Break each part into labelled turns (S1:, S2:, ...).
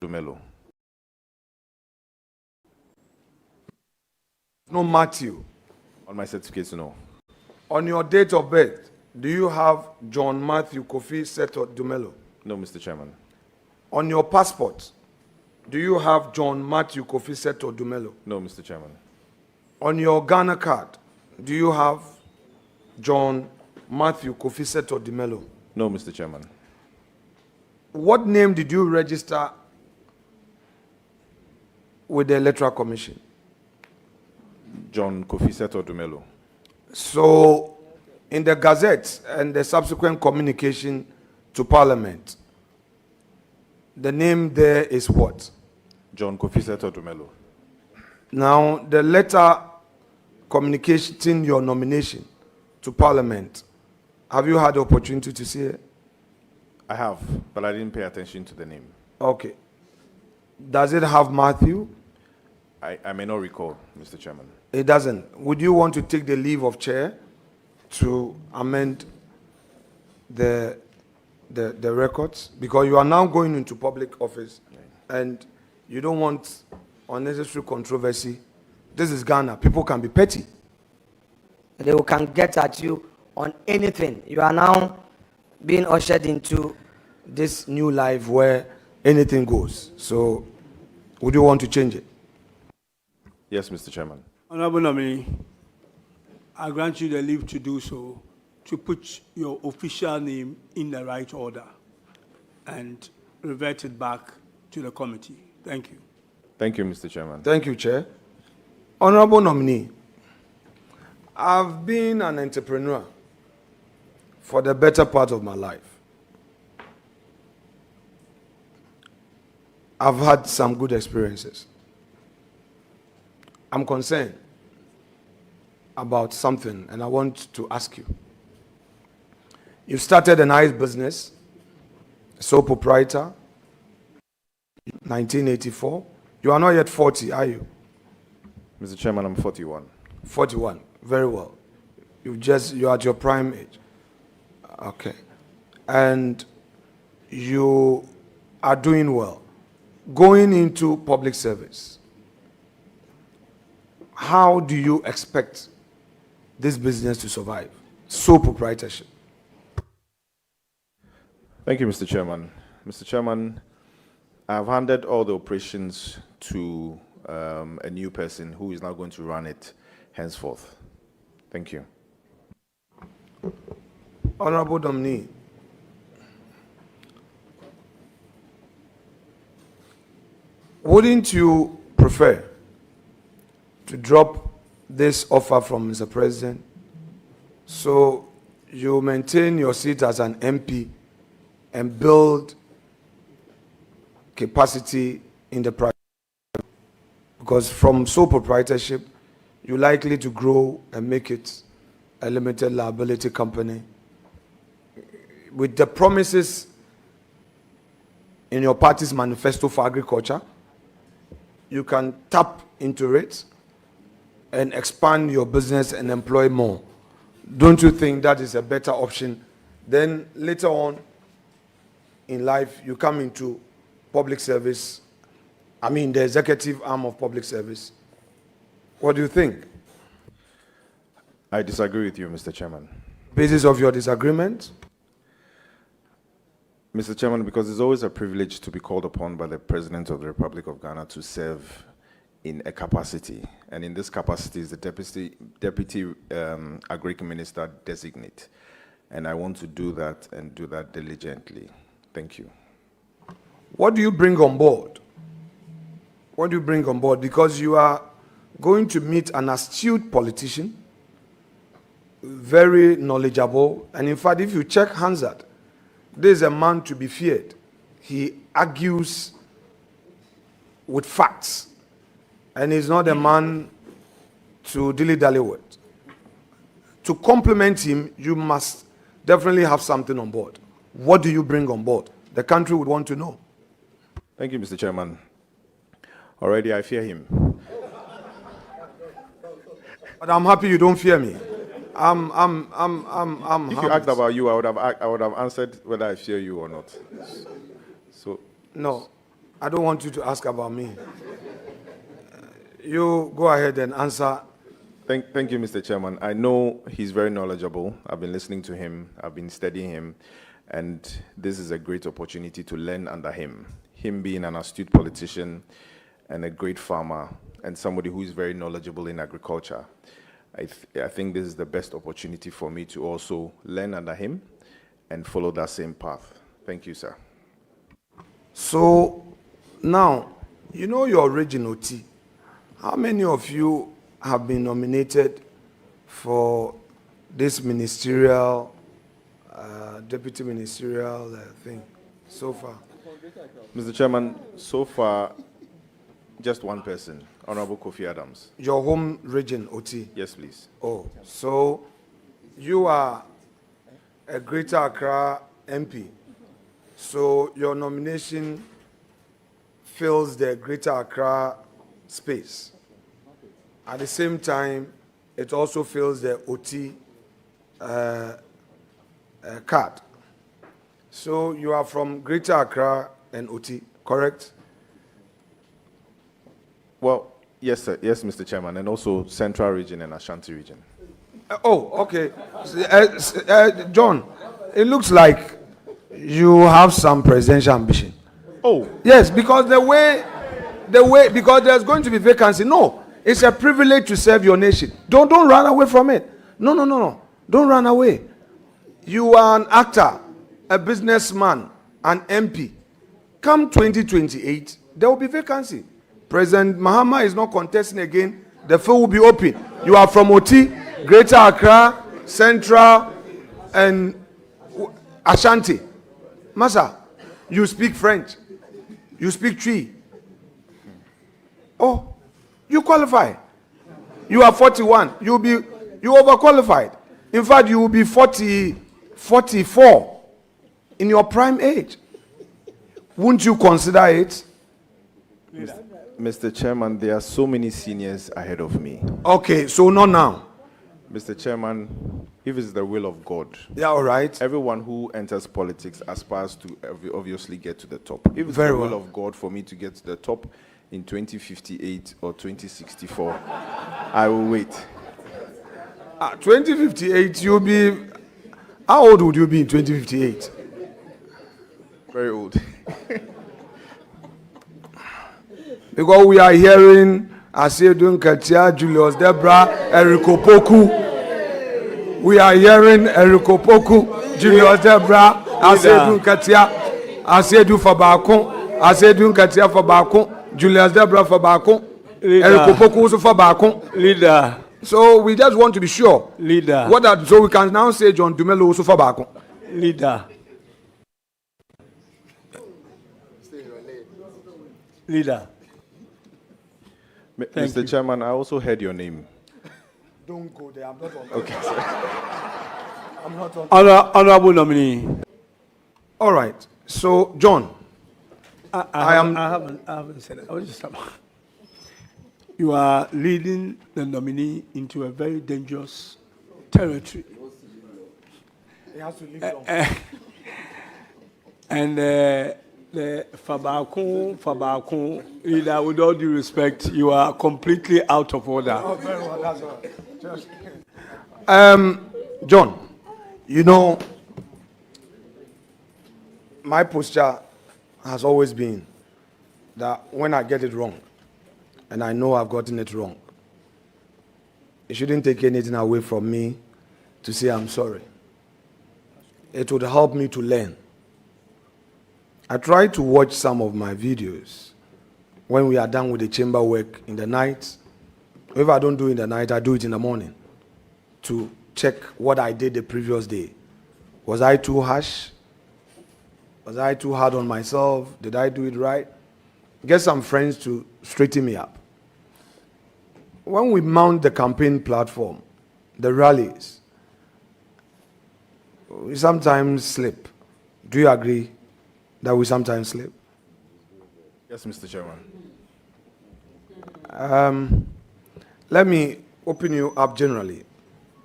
S1: Dumelo.
S2: No Matthew.
S1: On my certificate, no.
S2: On your date of birth, do you have John Matthew Kofi Seto Dumelo?
S1: No, Mr. Chairman.
S2: On your passport, do you have John Matthew Kofi Seto Dumelo?
S1: No, Mr. Chairman.
S2: On your Ghana card, do you have John Matthew Kofi Seto Dumelo?
S1: No, Mr. Chairman.
S2: What name did you register with the Electoral Commission?
S1: John Kofi Seto Dumelo.
S2: So, in the Gazette and the subsequent communication to Parliament, the name there is what?
S1: John Kofi Seto Dumelo.
S2: Now, the letter communicating your nomination to Parliament, have you had the opportunity to see it?
S1: I have, but I didn't pay attention to the name.
S2: Okay. Does it have Matthew?
S1: I may not recall, Mr. Chairman.
S2: It doesn't. Would you want to take the leave of chair to amend the records? Because you are now going into public office, and you don't want unnecessary controversy. This is Ghana. People can be petty.
S3: They can get at you on anything. You are now being ushered into
S2: this new life where anything goes. So, would you want to change it?
S1: Yes, Mr. Chairman.
S4: Honorable Nominee, I grant you the leave to do so, to put your official name in the right order and revert it back to the committee. Thank you.
S1: Thank you, Mr. Chairman.
S2: Thank you, Chair. Honorable Nominee, I've been an entrepreneur for the better part of my life. I've had some good experiences. I'm concerned about something, and I want to ask you. You started a nice business, sole proprietor, 1984. You are not yet 40, are you?
S1: Mr. Chairman, I'm 41.
S2: 41, very well. You're at your prime age. Okay. And you are doing well. Going into public service, how do you expect this business to survive? Sole proprietorship.
S1: Thank you, Mr. Chairman. Mr. Chairman, I've handed all the operations to a new person who is now going to run it henceforth. Thank you.
S2: Honorable Nominee, wouldn't you prefer to drop this offer from Mr. President so you maintain your seat as an MP and build capacity in the private? Because from sole proprietorship, you're likely to grow and make it a limited liability company. With the promises in your party's manifesto for agriculture, you can tap into it and expand your business and employ more. Don't you think that is a better option? Then later on in life, you come into public service, the executive arm of public service. What do you think?
S1: I disagree with you, Mr. Chairman.
S2: Basis of your disagreement?
S1: Mr. Chairman, because it's always a privilege to be called upon by the President of the Republic of Ghana to serve in a capacity, and in this capacity is the Deputy Agric Minister designate, and I want to do that and do that diligently. Thank you.
S2: What do you bring on board? What do you bring on board? Because you are going to meet an astute politician, very knowledgeable, and in fact, if you check Hansard, this is a man to be feared. He argues with facts, and he's not a man to dilly-dally with. To complement him, you must definitely have something on board. What do you bring on board? The country would want to know.
S1: Thank you, Mr. Chairman. Already I fear him.
S2: But I'm happy you don't fear me. I'm
S1: If you asked about you, I would have answered whether I fear you or not. So
S2: no. I don't want you to ask about me. You go ahead and answer.
S1: Thank you, Mr. Chairman. I know he's very knowledgeable. I've been listening to him. I've been studying him. And this is a great opportunity to learn under him. Him being an astute politician and a great farmer and somebody who is very knowledgeable in agriculture. I think this is the best opportunity for me to also learn under him and follow that same path. Thank you, sir.
S2: So now, you know your original T. How many of you have been nominated for this ministerial, deputy ministerial thing so far?
S1: Mr. Chairman, so far, just one person, Honorable Kofi Adams.
S2: Your home region, OT?
S1: Yes, please.
S2: Oh, so you are a Greater Accra MP. So your nomination fills the Greater Accra space. At the same time, it also fills the OT card. So you are from Greater Accra and OT, correct?
S1: Well, yes, sir. Yes, Mr. Chairman, and also Central Region and Ashanti Region.
S2: Okay. John, it looks like you have some presidential ambition.
S1: Oh,
S2: Yes, because because there's going to be vacancy. No, it's a privilege to serve your nation. Don't run away from it. No. Don't run away. You are an actor, a businessman, an MP. Come 2028, there will be vacancy. President Mahama is not contesting again. The field will be open. You are from OT, Greater Accra, Central, and Ashanti. Masa, you speak French. You speak Twi. Oh, you qualify. You are 41. You overqualified. In fact, you will be 44 in your prime age. Wouldn't you consider it?
S1: Mr. Chairman, there are so many seniors ahead of me.
S2: Okay, so not now.
S1: Mr. Chairman, if it's the will of God,
S2: Yeah, all right.
S1: everyone who enters politics aspires to obviously get to the top. If it's
S2: Very
S1: the will
S2: well.
S1: of God for me to get to the top in 2058 or 2064, I will wait.
S2: 2058, you'll be. How old would you be in 2058?
S1: Very old.
S2: Because we are hearing Asedun Katia, Julius Debra, Eriko Poku. We are hearing Eriko Poku, Julius Debra, Asedun Katia, Asedu Fabakon, Asedun Katia Fabakon, Julius Debra Fabakon, Eriko Poku also Fabakon.
S4: Leader,
S2: So we just want to be sure.
S4: leader,
S2: So we can now say John Dumelo also Fabakon.
S4: leader. Leader. Thank
S1: Mr.
S4: you.
S1: Chairman, I also heard your name.
S2: Don't go there. I'm not on.
S1: Okay, sir.
S2: I'm not on.
S4: Honorable nominee.
S2: All right. So John,
S4: I haven't said it. I was just you are leading the nominee into a very dangerous territory.
S2: he has to leave long.
S4: And the Fabakon leader, with all due respect, you are completely out of order.
S2: Very well, that's all right. John, you know, my posture has always been that when I get it wrong, and I know I've gotten it wrong, it shouldn't take anything away from me to say I'm sorry. It would help me to learn. I try to watch some of my videos when we are done with the chamber work in the night. If I don't do it in the night, I do it in the morning to check what I did the previous day. Was I too harsh? Was I too hard on myself? Did I do it right? Get some friends to straighten me up. When we mount the campaign platform, the rallies, we sometimes slip. Do you agree that we sometimes slip?
S1: Yes, Mr. Chairman.
S2: Let me open you up generally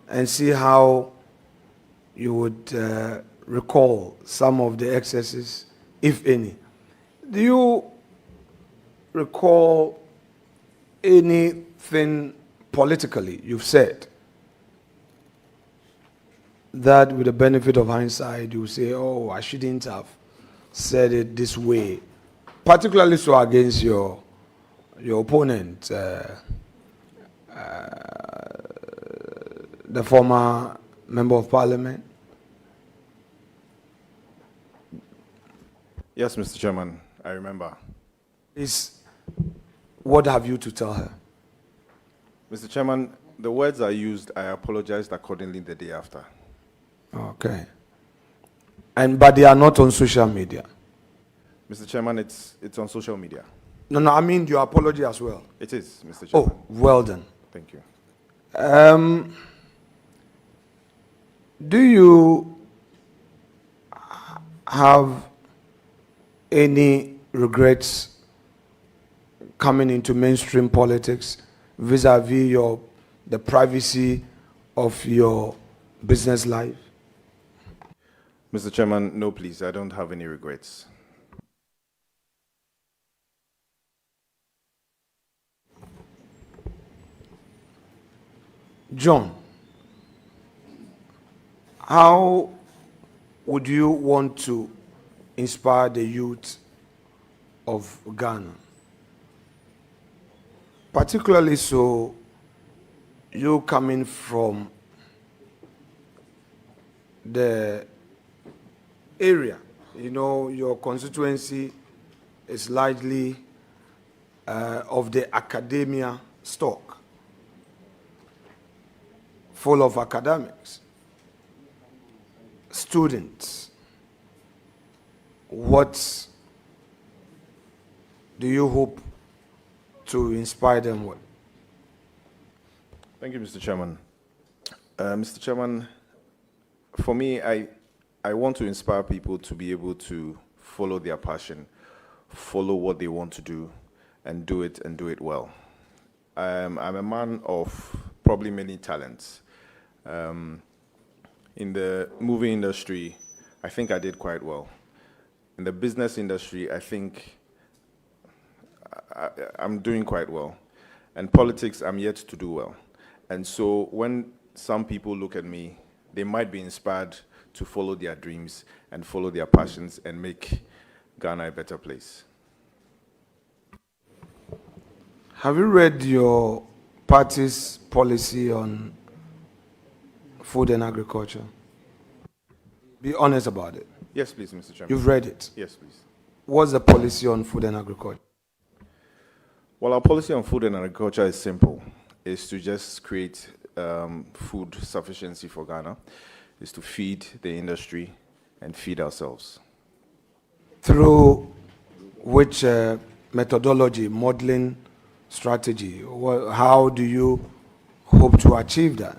S2: and see how you would recall some of the excesses, if any. Do you recall anything politically you've said that, with the benefit of hindsight, you say, oh, I shouldn't have said it this way, particularly so against your opponent, the former member of parliament?
S1: Yes, Mr. Chairman, I remember.
S2: What have you to tell her?
S1: Mr. Chairman, the words I used, I apologized accordingly the day after.
S2: Okay. But they are not on social media.
S1: Mr. Chairman, it's on social media.
S2: No, I mean your apology as well.
S1: It is, Mr. Chairman.
S2: Oh, well done.
S1: Thank you.
S2: Do you have any regrets coming into mainstream politics vis-a-vis the privacy of your business life?
S1: Mr. Chairman, no, please. I don't have any regrets.
S2: John, how would you want to inspire the youth of Ghana? Particularly so, you coming from the area, your constituency is largely of the academia stock, full of academics, students. What do you hope to inspire them with?
S1: Thank you, Mr. Chairman. Mr. Chairman, for me, I want to inspire people to be able to follow their passion, follow what they want to do, and do it well. I'm a man of probably many talents. In the movie industry, I think I did quite well. In the business industry, I think I'm doing quite well. And politics, I'm yet to do well. And so when some people look at me, they might be inspired to follow their dreams and follow their passions and make Ghana a better place.
S2: Have you read your party's policy on food and agriculture? Be honest about it.
S1: Yes, please, Mr. Chairman.
S2: You've read it?
S1: Yes, please.
S2: What's the policy on food and agriculture?
S1: Well, our policy on food and agriculture is simple. It's to just create food sufficiency for Ghana. It's to feed the industry and feed ourselves.
S2: Through which methodology, modeling strategy? How do you hope to achieve that?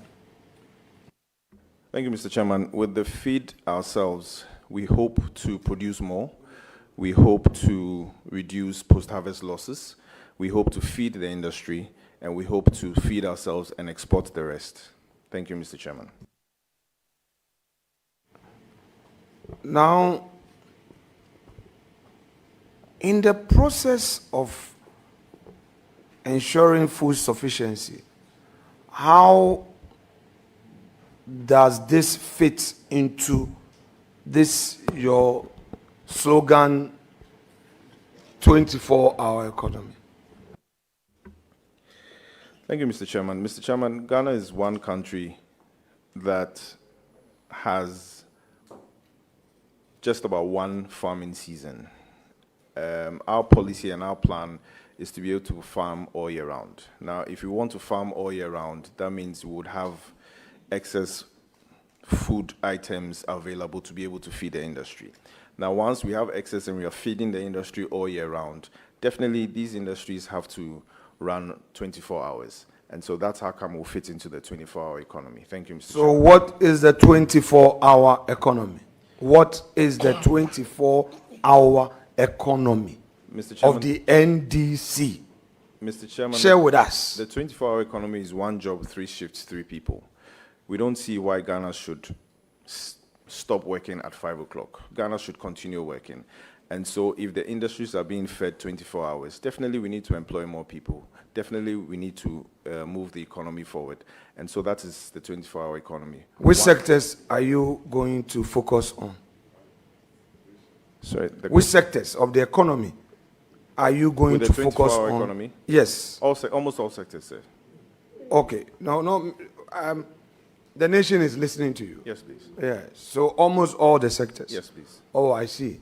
S1: Thank you, Mr. Chairman. With the feed ourselves, we hope to produce more. We hope to reduce post-harvest losses. We hope to feed the industry, and we hope to feed ourselves and export the rest. Thank you, Mr. Chairman.
S2: Now, in the process of ensuring food sufficiency, how does this fit into this, your slogan, 24-hour economy?
S1: Thank you, Mr. Chairman. Mr. Chairman, Ghana is one country that has just about one farming season. Our policy and our plan is to be able to farm all year round. Now, if we want to farm all year round, that means we would have excess food items available to be able to feed the industry. Now, once we have excess and we are feeding the industry all year round, definitely these industries have to run 24 hours. And so that's how come we'll fit into the 24-hour economy. Thank you, Mr.
S2: So what is the 24-hour economy? What is the 24-hour economy
S1: Mr. Chairman,
S2: of the NDC?
S1: Mr. Chairman,
S2: Share with us.
S1: The 24-hour economy is one job, 3 shifts, 3 people. We don't see why Ghana should stop working at 5 o'clock. Ghana should continue working. And so if the industries are being fed 24 hours, definitely we need to employ more people. Definitely we need to move the economy forward. And so that is the 24-hour economy.
S2: Which sectors are you going to focus on?
S1: Sorry,
S2: Which sectors of the economy are you going
S1: with
S2: to
S1: the
S2: focus
S1: 24-hour
S2: on?
S1: economy?
S2: Yes.
S1: Almost all sectors, sir.
S2: Okay. No. The nation is listening to you.
S1: Yes, please.
S2: Yeah. So almost all the sectors.
S1: Yes, please.
S2: Oh, I see.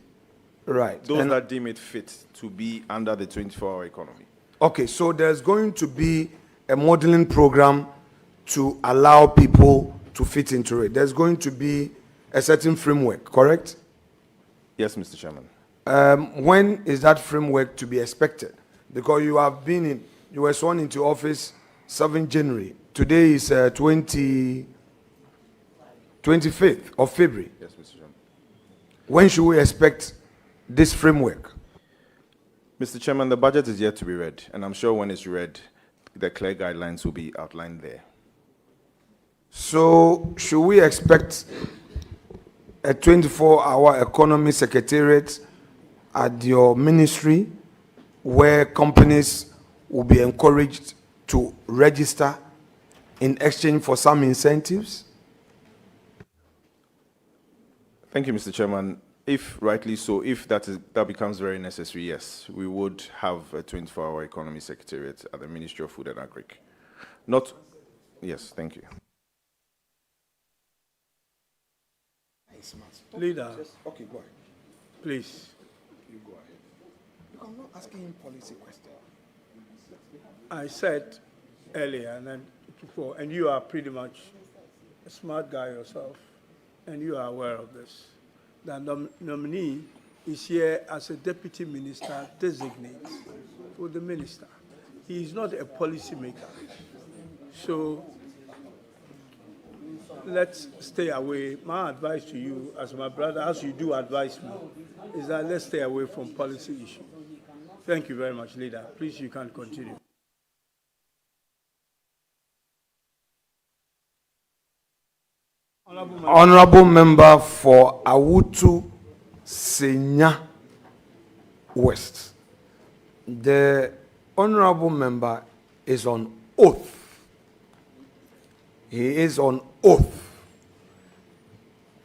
S2: Right.
S1: Those
S2: And-
S1: that deem it fit to be under the 24-hour economy.
S2: Okay, so there's going to be a modeling program to allow people to fit into it. There's going to be a certain framework, correct?
S1: Yes, Mr. Chairman.
S2: When is that framework to be expected? Because you were sworn into office 7 January. Today is 25th of February.
S1: Yes, Mr. Chairman.
S2: When should we expect this framework?
S1: Mr. Chairman, the budget is yet to be read, and I'm sure when it's read, the clear guidelines will be outlined there.
S2: So, should we expect a 24-hour economy secretariat at your ministry where companies will be encouraged to register in exchange for some incentives?
S1: Thank you, Mr. Chairman. If rightly so, if that becomes very necessary, yes, we would have a 24-hour economy secretariat at the Ministry of Food and Agric. Yes, thank you.
S4: Leader,
S2: Okay, go ahead.
S4: please.
S2: You go ahead. I'm not asking him policy questions.
S4: I said earlier and then before, and you are pretty much a smart guy yourself, and you are aware of this, that nominee is here as a deputy minister designate for the minister. He is not a policy maker. So let's stay away. My advice to you, as my brother, as you do advise me, is that let's stay away from policy issues. Thank you very much, Leader. Please, you can continue.
S2: Honorable member for Awutu Senya West. The honorable member is on oath. He is on oath.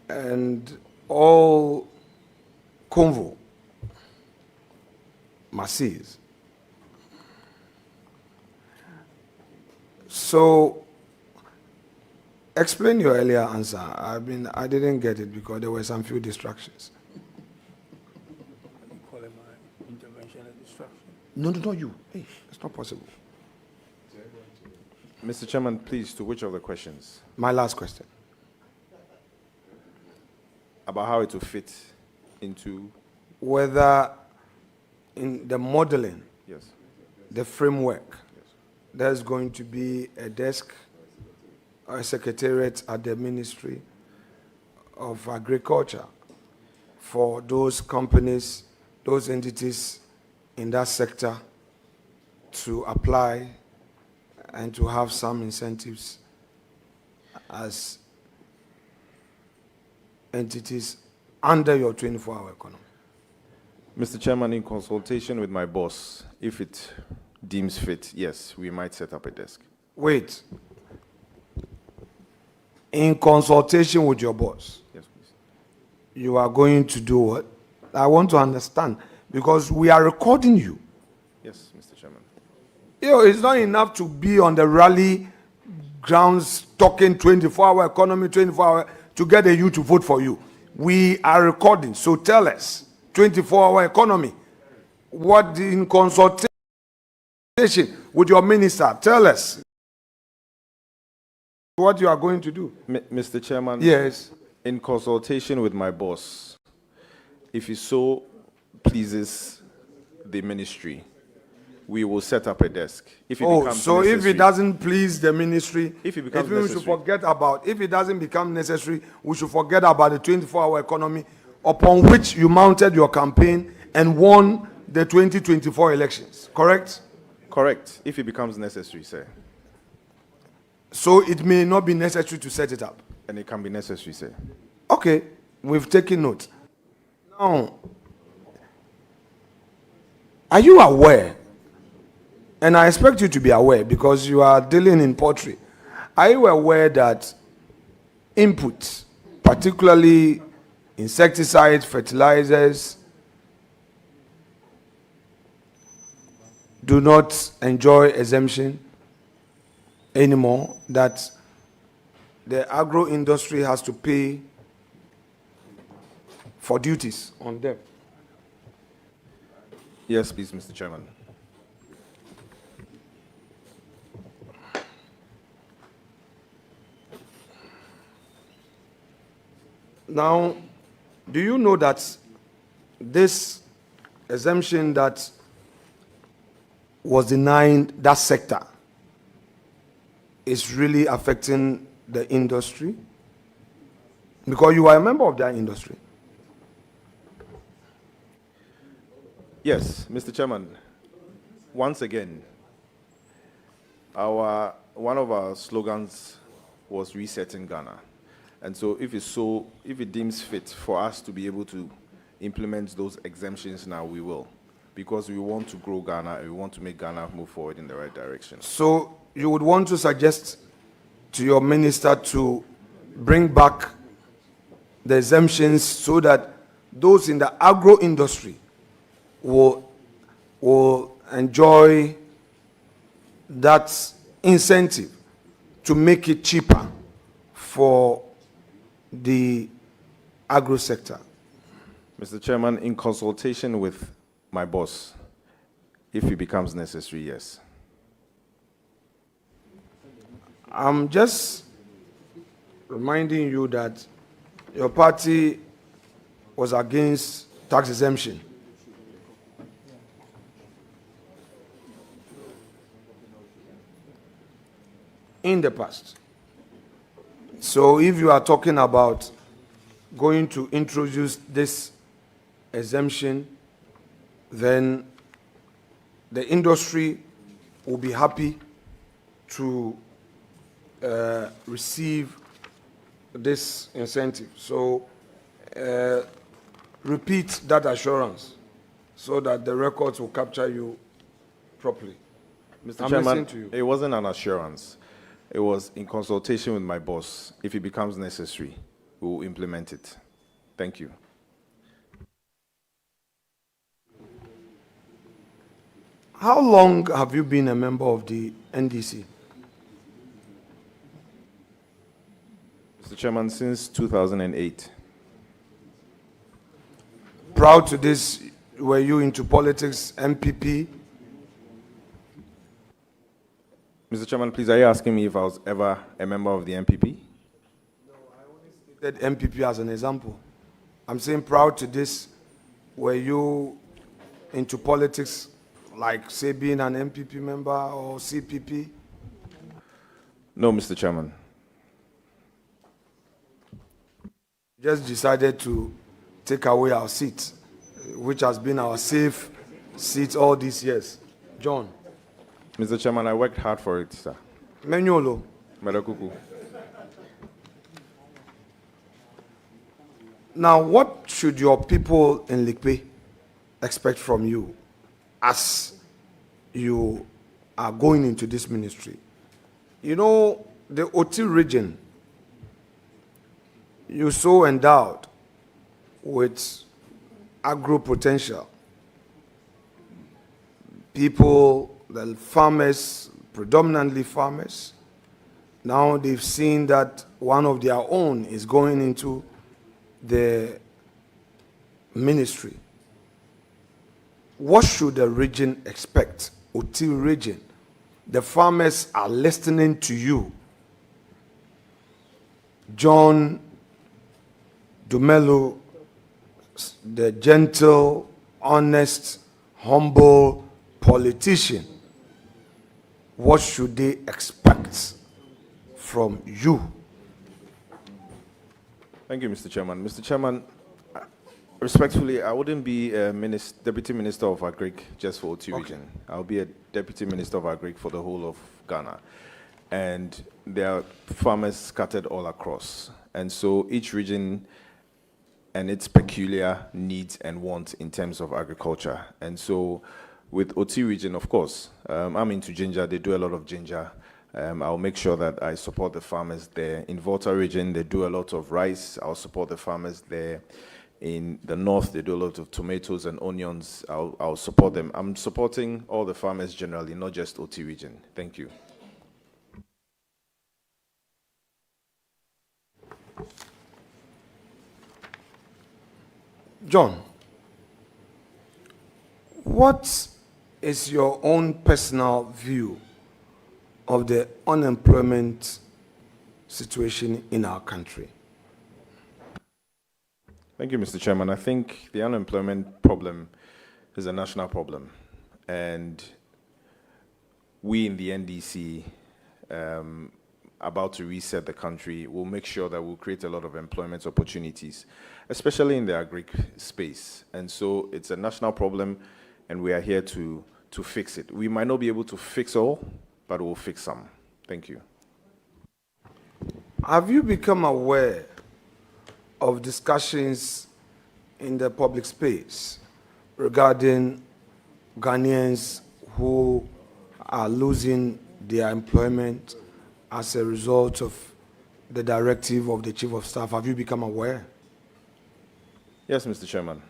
S2: And all convo must cease. So, explain your earlier answer. I didn't get it because there were some few distractions.
S4: You call it my intervention and distraction.
S2: No, you. Hey, it's not possible.
S1: Mr. Chairman, please, to which of the questions?
S2: My last question.
S1: About how it will fit into...
S2: Whether in the modeling,
S1: Yes.
S2: the framework, there's going to be a desk or a secretariat at the Ministry of Agriculture for those companies, those entities in that sector to apply and to have some incentives as entities under your 24-hour economy.
S1: Mr. Chairman, in consultation with my boss, if it deems fit, yes, we might set up a desk.
S2: Wait. In consultation with your boss,
S1: Yes, please.
S2: you are going to do what? I want to understand because we are recording you.
S1: Yes, Mr. Chairman.
S2: It's not enough to be on the rally grounds talking 24-hour economy, 24-hour to get a youth to vote for you. We are recording, so tell us, 24-hour economy, what in consultation with your minister, tell us what you are going to do.
S1: Mr. Chairman,
S2: Yes.
S1: in consultation with my boss, if he so pleases the ministry, we will set up a desk. If it becomes
S2: So if
S1: necessary.
S2: it doesn't please the ministry,
S1: If it becomes
S2: we should
S1: necessary.
S2: forget about, if it doesn't become necessary, we should forget about the 24-hour economy upon which you mounted your campaign and won the 2024 elections, correct?
S1: Correct, if it becomes necessary, sir.
S2: So it may not be necessary to set it up.
S1: And it can be necessary, sir.
S2: Okay, we've taken note. Now, Are you aware? And I expect you to be aware because you are dealing in poultry. Are you aware that inputs, particularly insecticides, fertilizers, do not enjoy exemption anymore, that the agro industry has to pay for duties on them?
S1: Yes, please, Mr. Chairman.
S2: Now, do you know that this exemption that was denied that sector is really affecting the industry? Because you are a member of that industry.
S1: Yes, Mr. Chairman. Once again, one of our slogans was resetting Ghana. And so if it deems fit for us to be able to implement those exemptions now, we will. Because we want to grow Ghana and we want to make Ghana move forward in the right direction.
S2: So you would want to suggest to your minister to bring back the exemptions so that those in the agro industry will enjoy that incentive to make it cheaper for the agro sector.
S1: Mr. Chairman, in consultation with my boss, if it becomes necessary, yes.
S2: I'm just reminding you that your party was against tax exemption. In the past. So if you are talking about going to introduce this exemption, then the industry will be happy to receive this incentive. So repeat that assurance so that the records will capture you properly.
S1: Mr.
S2: I'm
S1: Chairman,
S2: listening to you.
S1: it wasn't an assurance. It was in consultation with my boss. If it becomes necessary, we will implement it. Thank you.
S2: How long have you been a member of the NDC?
S1: Mr. Chairman, since 2008.
S2: Proud to this, were you into politics, MPP?
S1: Mr. Chairman, please, are you asking me if I was ever a member of the MPP?
S2: That MPP as an example. I'm saying proud to this, were you into politics, like say being an MPP member or CPP?
S1: No, Mr. Chairman.
S2: Just decided to take away our seat, which has been our safe seat all these years. John.
S1: Mr. Chairman, I worked hard for it, sir.
S2: Menyolo.
S1: Madakuku.
S2: Now, what should your people in Likpe expect from you as you are going into this ministry? You know, the Oti region, you're so endowed with agro potential. People, the farmers, predominantly farmers, now they've seen that one of their own is going into the ministry. What should the region expect? Oti region. The farmers are listening to you. John Dumelo, the gentle, honest, humble politician. What should they expect from you?
S1: Thank you, Mr. Chairman. Mr. Chairman, respectfully, I wouldn't be a Deputy Minister of Agric just for Oti region. I'll be a Deputy Minister of Agric for the whole of Ghana. And there are farmers scattered all across. And so each region and its peculiar needs and wants in terms of agriculture. And so With OT region, of course, I'm into ginger. They do a lot of ginger. I'll make sure that I support the farmers there. In Volta region, they do a lot of rice. I'll support the farmers there. In the north, they do a lot of tomatoes and onions. I'll support them. I'm supporting all the farmers generally, not just OT region. Thank you.
S2: John, what is your own personal view of the unemployment situation in our country?
S1: Thank you, Mr. Chairman. I think the unemployment problem is a national problem. And we in the NDC, about to reset the country, will make sure that we'll create a lot of employment opportunities, especially in the agri space. And so it's a national problem, and we are here to fix it. We might not be able to fix all, but we'll fix some. Thank you.
S2: Have you become aware of discussions in the public space regarding Ghanaians who are losing their employment as a result of the directive of the Chief of Staff? Have you become aware?
S1: Yes, Mr. Chairman.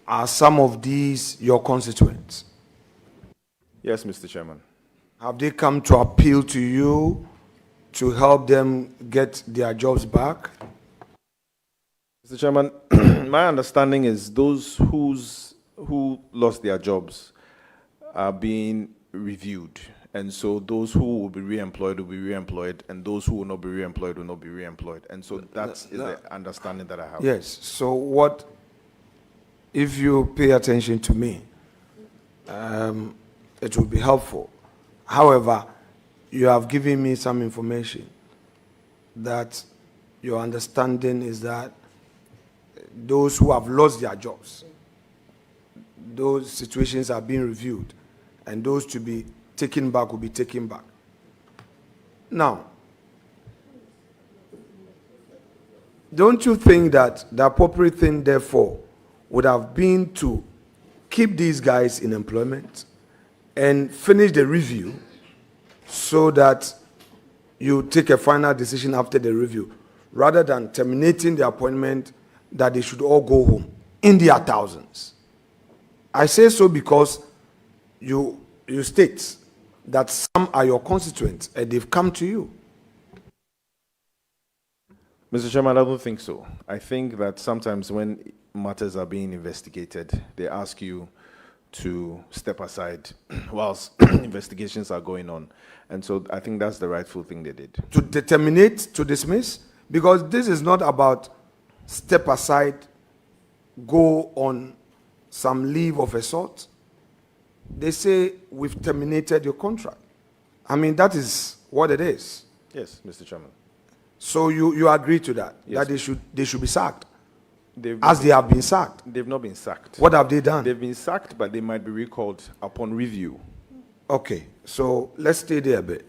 S2: Are some of these your constituents?
S1: Yes, Mr. Chairman.
S2: Have they come to appeal to you to help them get their jobs back?
S1: Mr. Chairman, my understanding is those who lost their jobs are being reviewed. And so those who will be re-employed, and those who will not be re-employed will not be re-employed. And so that's the understanding that I have.
S2: Yes. So what, if you pay attention to me, it will be helpful. However, you have given me some information that your understanding is that those who have lost their jobs, those situations are being reviewed, and those to be taken back will be taken back. Now, don't you think that the appropriate thing, therefore, would have been to keep these guys in employment and finish the review so that you take a final decision after the review, rather than terminating the appointment that they should all go home in their thousands? I say so because you state that some are your constituents and they've come to you.
S1: Mr. Chairman, I don't think so. I think that sometimes when matters are being investigated, they ask you to step aside whilst investigations are going on. And so I think that's the rightful thing they did.
S2: To terminate, to dismiss? Because this is not about step aside, go on some leave of a sort. They say, we've terminated your contract. I mean, that is what it is.
S1: Yes, Mr. Chairman.
S2: So you agree to that?
S1: Yes.
S2: That they should be sacked?
S1: They
S2: have been sacked?
S1: They've not been sacked.
S2: What have they done?
S1: They've been sacked, but they might be recalled upon review.
S2: Okay, so let's stay there a bit.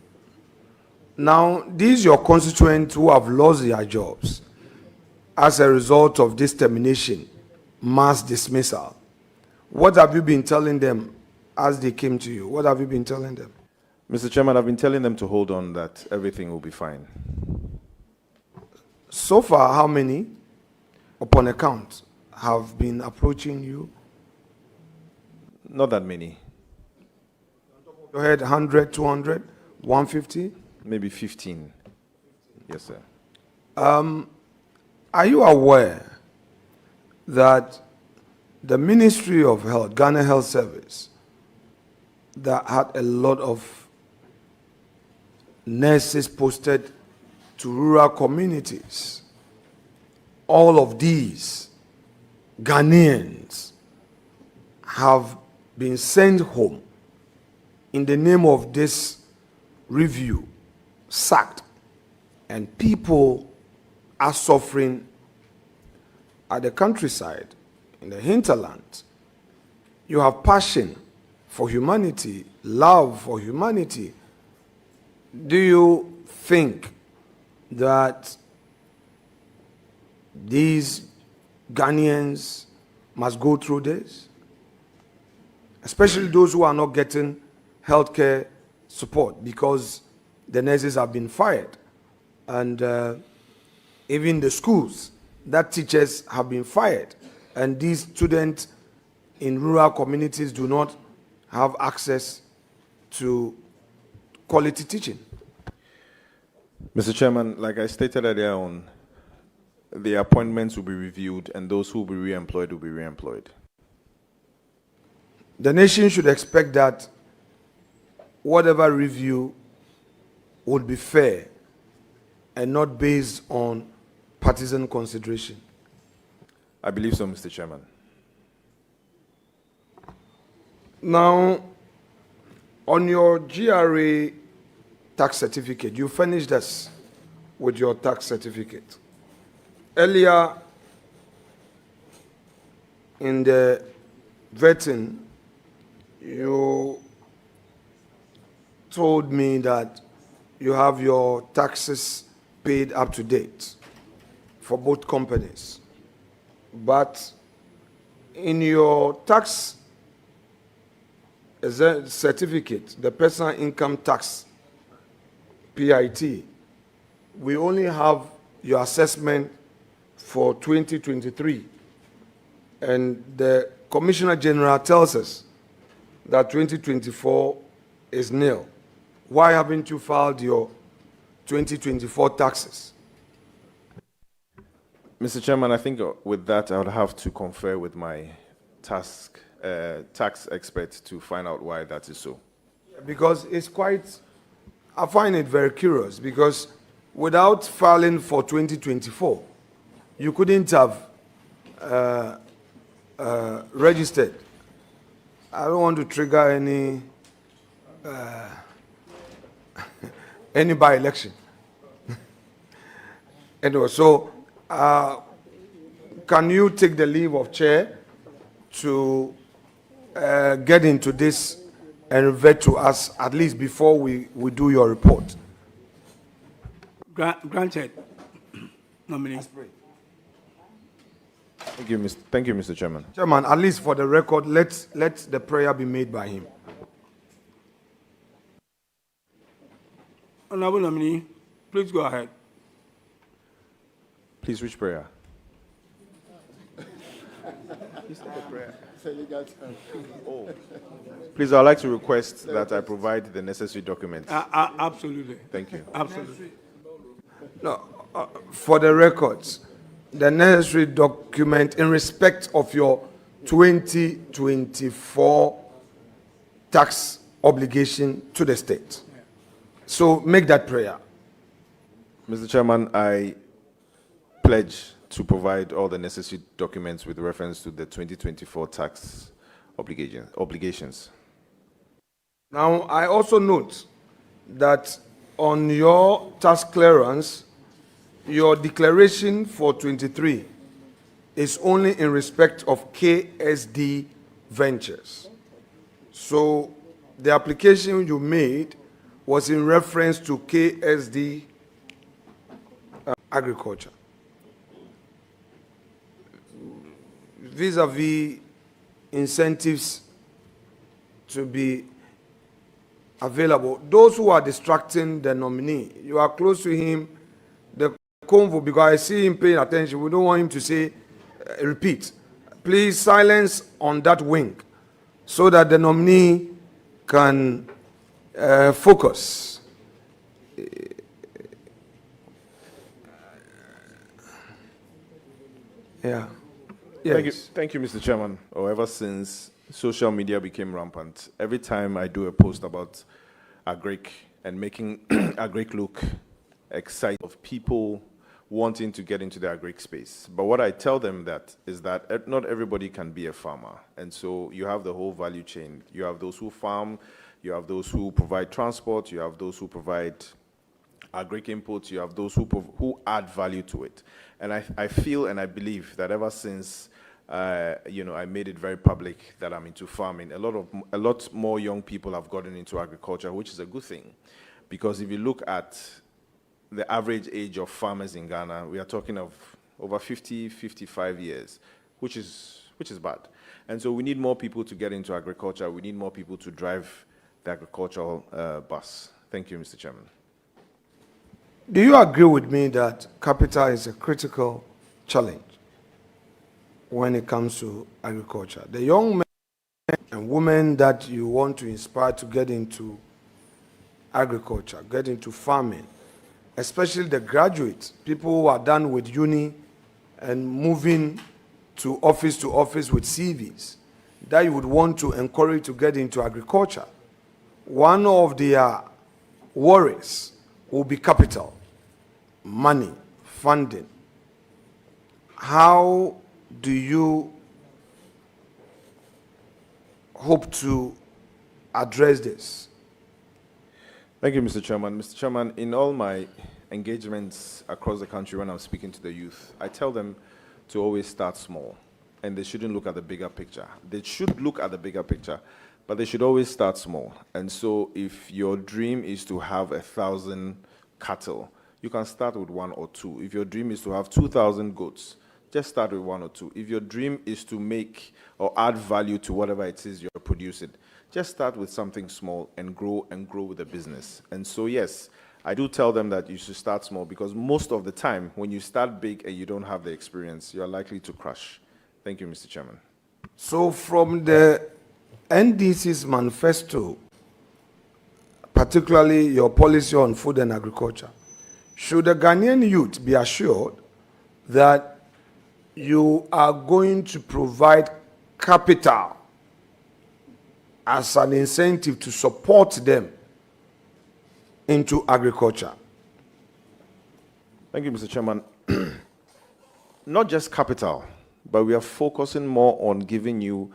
S2: Now, these your constituents who have lost their jobs as a result of this termination, mass dismissal. What have you been telling them as they came to you? What have you been telling them?
S1: Mr. Chairman, I've been telling them to hold on, that everything will be fine.
S2: So far, how many, upon account, have been approaching you?
S1: Not that many.
S2: You had 100, 200, 150?
S1: Maybe 15. Yes, sir.
S2: Are you aware that the Ministry of Health, Ghana Health Service, that had a lot of nurses posted to rural communities, all of these Ghanaians have been sent home in the name of this review, sacked, and people are suffering at the countryside, in the hinterland. You have passion for humanity, love for humanity. Do you think that these Ghanaians must go through this, especially those who are not getting healthcare support because the nurses have been fired, and even the schools that teachers have been fired, and these students in rural communities do not have access to quality teaching.
S1: Mr. Chairman, like I stated earlier on, the appointments will be reviewed and those who will be re-employed will be re-employed.
S2: The nation should expect that whatever review would be fair and not based on partisan consideration.
S1: I believe so, Mr. Chairman.
S2: Now, on your GRA tax certificate, you finished us with your tax certificate. Earlier in the vetting, you told me that you have your taxes paid up to date for both companies. But in your tax certificate, the personal income tax, PIT, we only have your assessment for 2023. And the Commissioner General tells us that 2024 is nil. Why haven't you filed your 2024 taxes?
S1: Mr. Chairman, I think with that I would have to confer with my tax expert to find out why that is so.
S2: Because it's quite, I find it very curious, because without filing for 2024, you couldn't have registered. I don't want to trigger any by-election. Anyway, so can you take the leave of chair to get into this and revert to us at least before we do your report?
S4: Granted, nominee.
S1: Thank you, Mr. Chairman.
S2: Chairman, at least for the record, let the prayer be made by him.
S4: Honorable nominee, please go ahead.
S1: Please, which prayer? Please, I'd like to request that I provide the necessary documents.
S4: Absolutely.
S1: Thank you.
S4: Absolutely.
S2: No, for the records, the necessary document in respect of your 2024 tax obligation to the state. So make that prayer.
S1: Mr. Chairman, I pledge to provide all the necessary documents with reference to the 2024 tax obligations.
S2: Now, I also note that on your tax clearance, your declaration for 23 is only in respect of KSD Ventures. So the application you made was in reference to KSD Agriculture. Vis-a-vis incentives to be available, those who are distracting the nominee, you are close to him, the convo, because I see him paying attention, we don't want him to say, repeat. Please silence on that wing so that the nominee can focus. Yeah. Yes.
S1: Thank you, Mr. Chairman. Ever since social media became rampant, every time I do a post about agric and making agric look exciting of people wanting to get into the agric space. But what I tell them is that not everybody can be a farmer. And so you have the whole value chain. You have those who farm, you have those who provide transport, you have those who provide agric inputs, you have those who add value to it. And I feel and I believe that ever since I made it very public that I'm into farming, a lot more young people have gotten into agriculture, which is a good thing. Because if you look at the average age of farmers in Ghana, we are talking of over 50, 55 years, which is which is bad. And so we need more people to get into agriculture. We need more people to drive the agricultural bus. Thank you, Mr. Chairman.
S2: Do you agree with me that capital is a critical challenge when it comes to agriculture? The young men and women that you want to inspire to get into agriculture, get into farming, especially the graduates, people who are done with uni and moving to office with CVs, that you would want to encourage to get into agriculture. One of their worries will be capital, money, funding. How do you hope to address this?
S1: Thank you, Mr. Chairman. Mr. Chairman, in all my engagements across the country when I'm speaking to the youth, I tell them to always start small, and they shouldn't look at the bigger picture. They should look at the bigger picture, but they should always start small. And so if your dream is to have 1,000 cattle, you can start with 1 or 2. If your dream is to have 2,000 goats, just start with 1 or 2. If your dream is to make or add value to whatever it is you're producing, just start with something small and grow with the business. And so, yes, I do tell them that you should start small, because most of the time, when you start big and you don't have the experience, you're likely to crash. Thank you, Mr. Chairman.
S2: So from the NDC's manifesto, particularly your policy on food and agriculture, should the Ghanaian youth be assured that you are going to provide capital as an incentive to support them into agriculture?
S1: Thank you, Mr. Chairman. Not just capital, but we are focusing more on giving you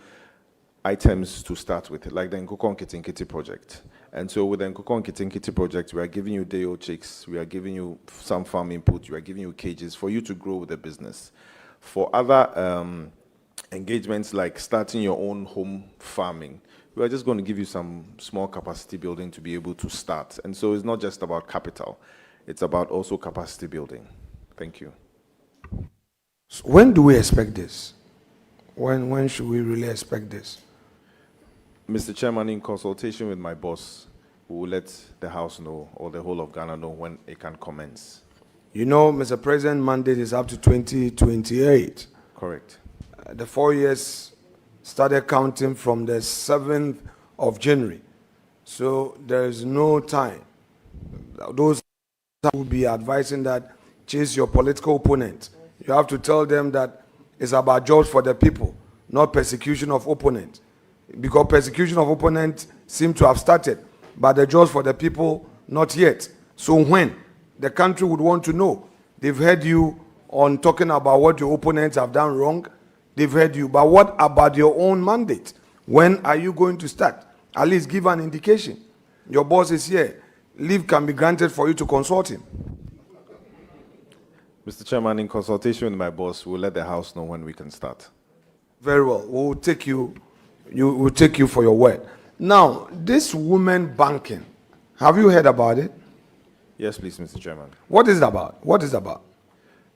S1: items to start with, like the Nkukon Kitinkiti project. And so with the Nkukon Kitinkiti project, we are giving you day-old chicks, we are giving you some farm input, we are giving you cages for you to grow with the business. For other engagements like starting your own home farming, we are just going to give you some small capacity building to be able to start. And so it's not just about capital, it's about also capacity building. Thank you.
S2: So when do we expect this? When should we really expect this?
S1: Mr. Chairman, in consultation with my boss, we will let the House know, or the whole of Ghana know, when it can commence.
S2: You know, Mr. President, mandate is up to 2028.
S1: Correct.
S2: The 4 years started counting from the 7th of January. So there is no time. Those will be advising that chase your political opponent. You have to tell them that it's about jobs for the people, not persecution of opponent. Because persecution of opponent seems to have started, but the jobs for the people, not yet. So when the country would want to know, they've heard you on talking about what your opponents have done wrong. They've heard you, but what about your own mandate? When are you going to start? At least give an indication. Your boss is here. Leave can be granted for you to consult him.
S1: Mr. Chairman, in consultation with my boss, we'll let the House know when we can start.
S2: Very well. We'll take you for your word. Now, this women banking, have you heard about it?
S1: Yes, please, Mr. Chairman.
S2: What is it about? What is it about?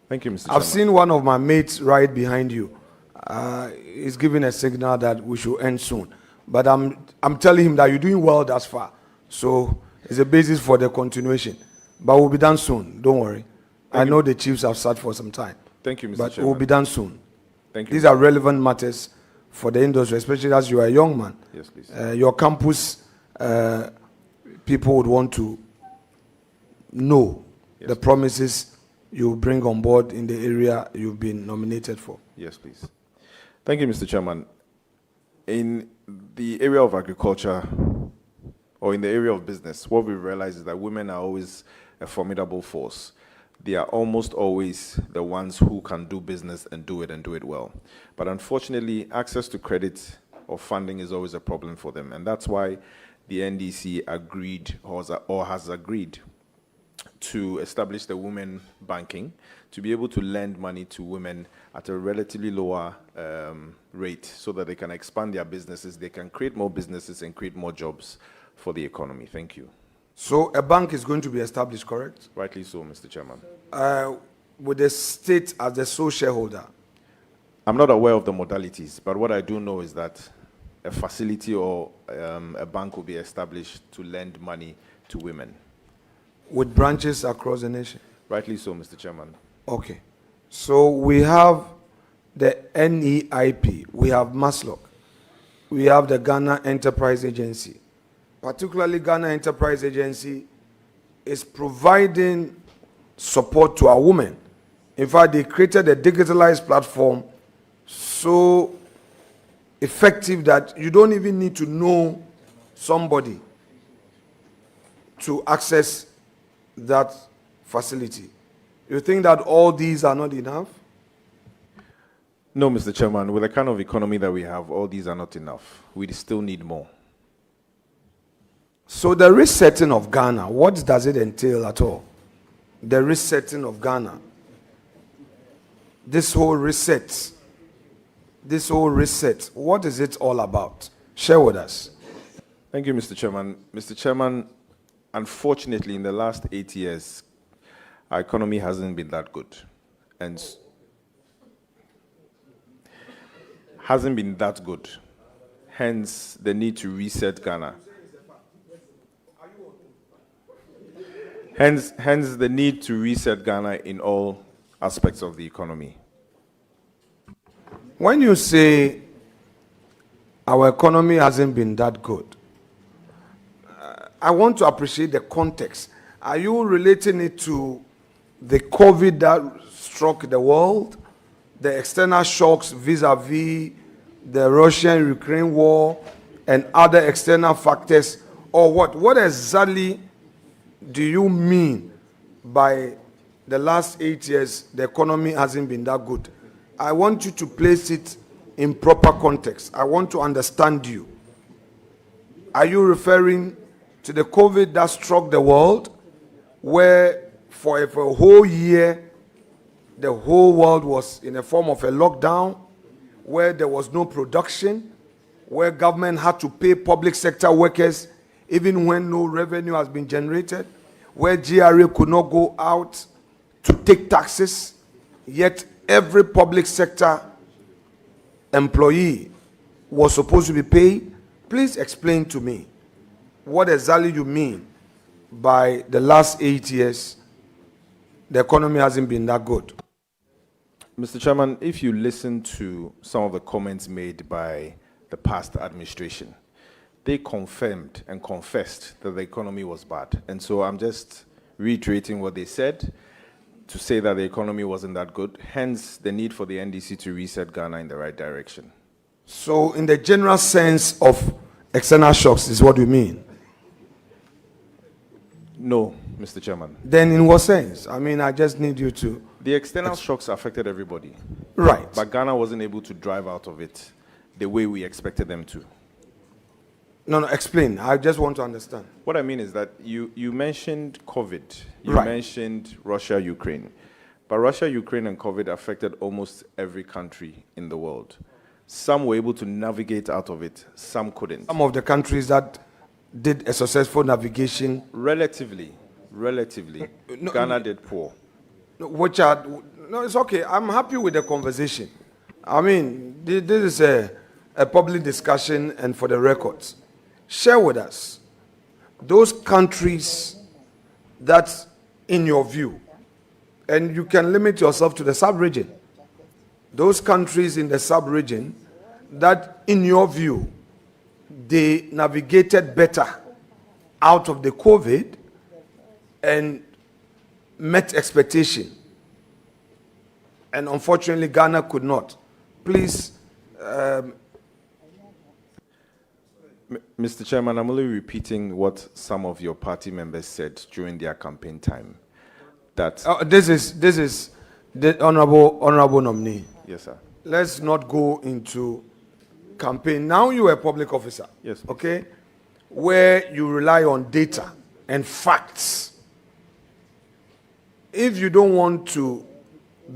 S1: Thank you, Mr. Chairman.
S2: I've seen one of my mates right behind you. He's giving a signal that we should end soon. But I'm telling him that you're doing well thus far. So it's a basis for the continuation. But we'll be done soon. Don't worry. I know the chiefs have sat for some time.
S1: Thank you, Mr.
S2: But
S1: Chairman.
S2: we'll be done soon.
S1: Thank you.
S2: These are relevant matters for the industry, especially as you are a young man.
S1: Yes, please.
S2: Your campus people would want to know the promises you bring on board in the area you've been nominated for.
S1: Yes, please. Thank you, Mr. Chairman. In the area of agriculture, or in the area of business, what we realize is that women are always a formidable force. They are almost always the ones who can do business and do it well. But unfortunately, access to credit or funding is always a problem for them. And that's why the NDC agreed or has agreed to establish the women banking to be able to lend money to women at a relatively lower rate so that they can expand their businesses, they can create more businesses and create more jobs for the economy. Thank you.
S2: So a bank is going to be established, correct?
S1: Rightly so, Mr. Chairman.
S2: With the state as the sole shareholder.
S1: I'm not aware of the modalities, but what I do know is that a facility or a bank will be established to lend money to women.
S2: With branches across the nation?
S1: Rightly so, Mr. Chairman.
S2: Okay. So we have the NEIP, we have MASLOC, we have the Ghana Enterprise Agency. Particularly Ghana Enterprise Agency is providing support to our women. In fact, they created a digitalized platform so effective that you don't even need to know somebody to access that facility. You think that all these are not enough?
S1: No, Mr. Chairman, with the kind of economy that we have, all these are not enough. We still need more.
S2: So the resetting of Ghana, what does it entail at all? The resetting of Ghana. This whole reset, what is it all about? Share with us.
S1: Thank you, Mr. Chairman. Mr. Chairman, unfortunately, in the last 8 years, our economy hasn't been that good. And hasn't been that good. Hence, the need to reset Ghana. Hence the need to reset Ghana in all aspects of the economy.
S2: When you say our economy hasn't been that good, I want to appreciate the context. Are you relating it to the COVID that struck the world, the external shocks vis-a-vis the Russian-Ukraine war and other external factors, or what? What exactly do you mean by the last 8 years the economy hasn't been that good? I want you to place it in proper context. I want to understand you. Are you referring to the COVID that struck the world, where for a whole year the whole world was in a form of a lockdown, where there was no production, where government had to pay public sector workers even when no revenue has been generated, where GRA could not go out to take taxes, yet every public sector employee was supposed to be paid? Please explain to me what exactly you mean by the last 8 years the economy hasn't been that good.
S1: Mr. Chairman, if you listen to some of the comments made by the past administration, they confirmed and confessed that the economy was bad. And so I'm just reiterating what they said to say that the economy wasn't that good, hence the need for the NDC to reset Ghana in the right direction.
S2: So in the general sense of external shocks is what you mean?
S1: No, Mr. Chairman.
S2: Then in what sense? I mean, I just need you to...
S1: The external shocks affected everybody.
S2: Right.
S1: But Ghana wasn't able to drive out of it the way we expected them to.
S2: No, explain. I just want to understand.
S1: What I mean is that you mentioned COVID. You
S2: Right.
S1: mentioned Russia, Ukraine. But Russia, Ukraine, and COVID affected almost every country in the world. Some were able to navigate out of it, some couldn't.
S2: Some of the countries that did a successful navigation,
S1: Relatively,
S2: No,
S1: Ghana did poor.
S2: which are... No, it's okay. I'm happy with the conversation. I mean, this is a public discussion and for the records. Share with us those countries that, in your view, and you can limit yourself to the sub-region, those countries in the sub-region that, in your view, they navigated better out of the COVID and met expectation. And unfortunately, Ghana could not. Please,
S1: Mr. Chairman, I'm only repeating what some of your party members said during their campaign time. That
S2: this is the honorable nominee.
S1: yes, sir.
S2: Let's not go into campaign. Now you are a public officer.
S1: Yes, please.
S2: Okay, where you rely on data and facts. If you don't want to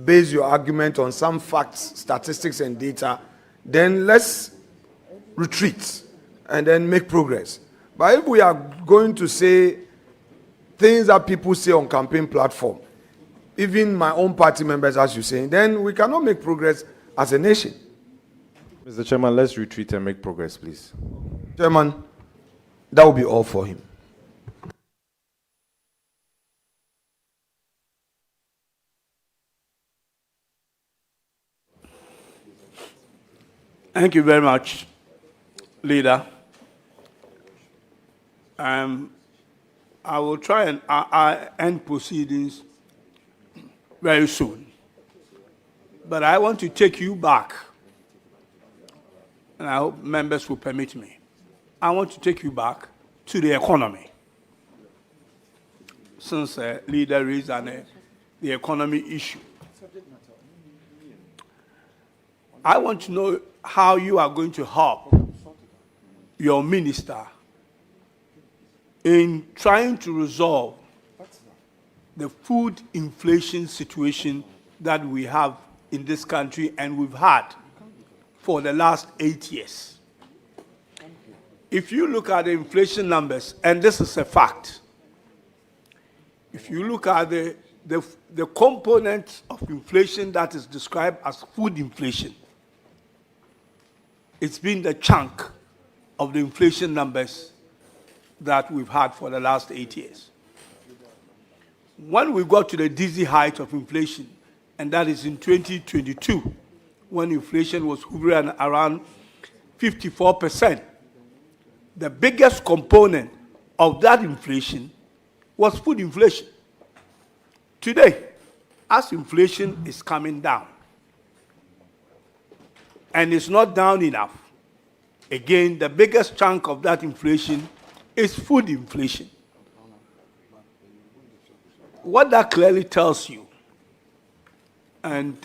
S2: base your argument on some facts, statistics, and data, then let's retreat and then make progress. But if we are going to say things that people say on campaign platform, even my own party members, as you say, then we cannot make progress as a nation.
S1: Mr. Chairman, let's retreat and make progress, please.
S2: Chairman, that will be all for him.
S4: Thank you very much, Leader. I will try and end proceedings very soon. But I want to take you back, and I hope members will permit me. I want to take you back to the economy. Since Leader raised the economy issue. I want to know how you are going to help your minister in trying to resolve the food inflation situation that we have in this country and we've had for the last 8 years. If you look at the inflation numbers, and this is a fact, if you look at the component of inflation that is described as food inflation, it's been the chunk of the inflation numbers that we've had for the last 8 years. When we got to the dizzy height of inflation, and that is in 2022, when inflation was hovering around 54%, the biggest component of that inflation was food inflation. Today, as inflation is coming down, and it's not down enough, again, the biggest chunk of that inflation is food inflation. What that clearly tells you, and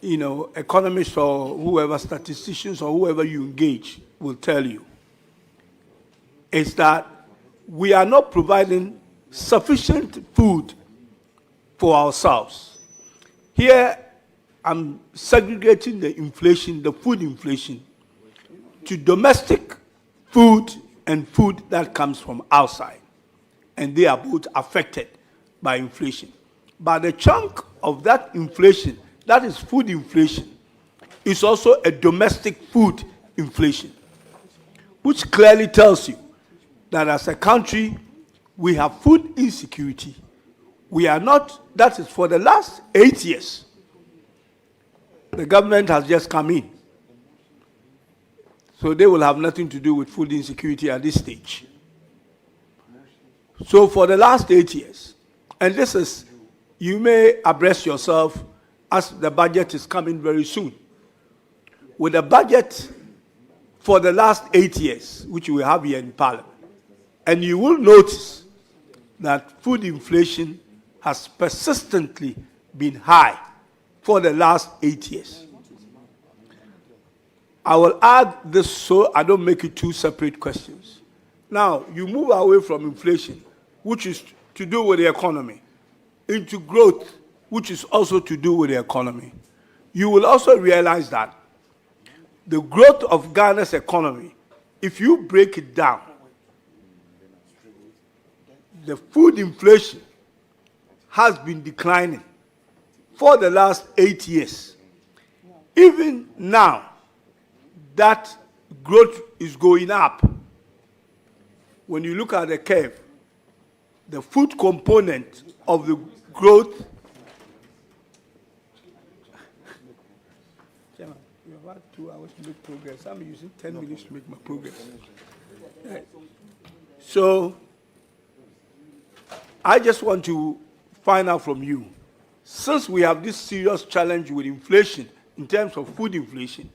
S4: you know, economists or whoever, statisticians or whoever you engage will tell you, is that we are not providing sufficient food for ourselves. Here, I'm segregating the inflation, the food inflation, to domestic food and food that comes from outside. And they are both affected by inflation. But the chunk of that inflation, that is food inflation, is also a domestic food inflation, which clearly tells you that as a country, we have food insecurity. We are not, that is for the last 8 years. The government has just come in. So they will have nothing to do with food insecurity at this stage. So for the last 8 years, and this is, you may abreast yourself as the budget is coming very soon. With the budget for the last 8 years, which we have here in Parliament, and you will notice that food inflation has persistently been high for the last 8 years. I will add this so I don't make it two separate questions. Now, you move away from inflation, which is to do with the economy, into growth, which is also to do with the economy. You will also realize that the growth of Ghana's economy, if you break it down, the food inflation has been declining for the last 8 years. Even now, that growth is going up. When you look at the curve, the food component of the growth. Chairman, you have had 2 hours to make progress. I'm using 10 minutes to make my progress. Right. So, I just want to find out from you, since we have this serious challenge with inflation in terms of food inflation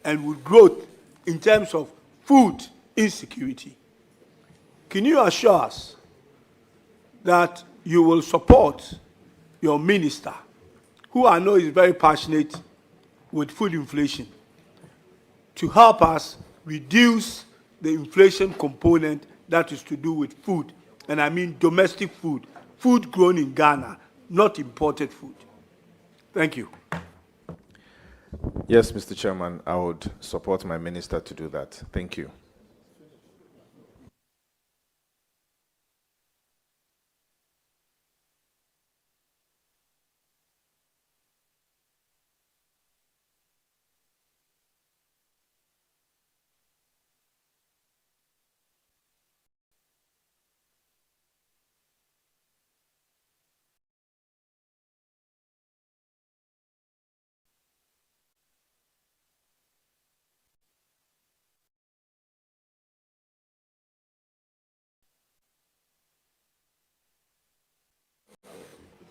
S4: and with growth in terms of food insecurity, can you assure us that you will support your minister, who I know is very passionate with food inflation, to help us reduce the inflation component that is to do with food, and I mean domestic food, food grown in Ghana, not imported food. Thank you.
S1: Yes, Mr. Chairman, I would support my minister to do that. Thank you.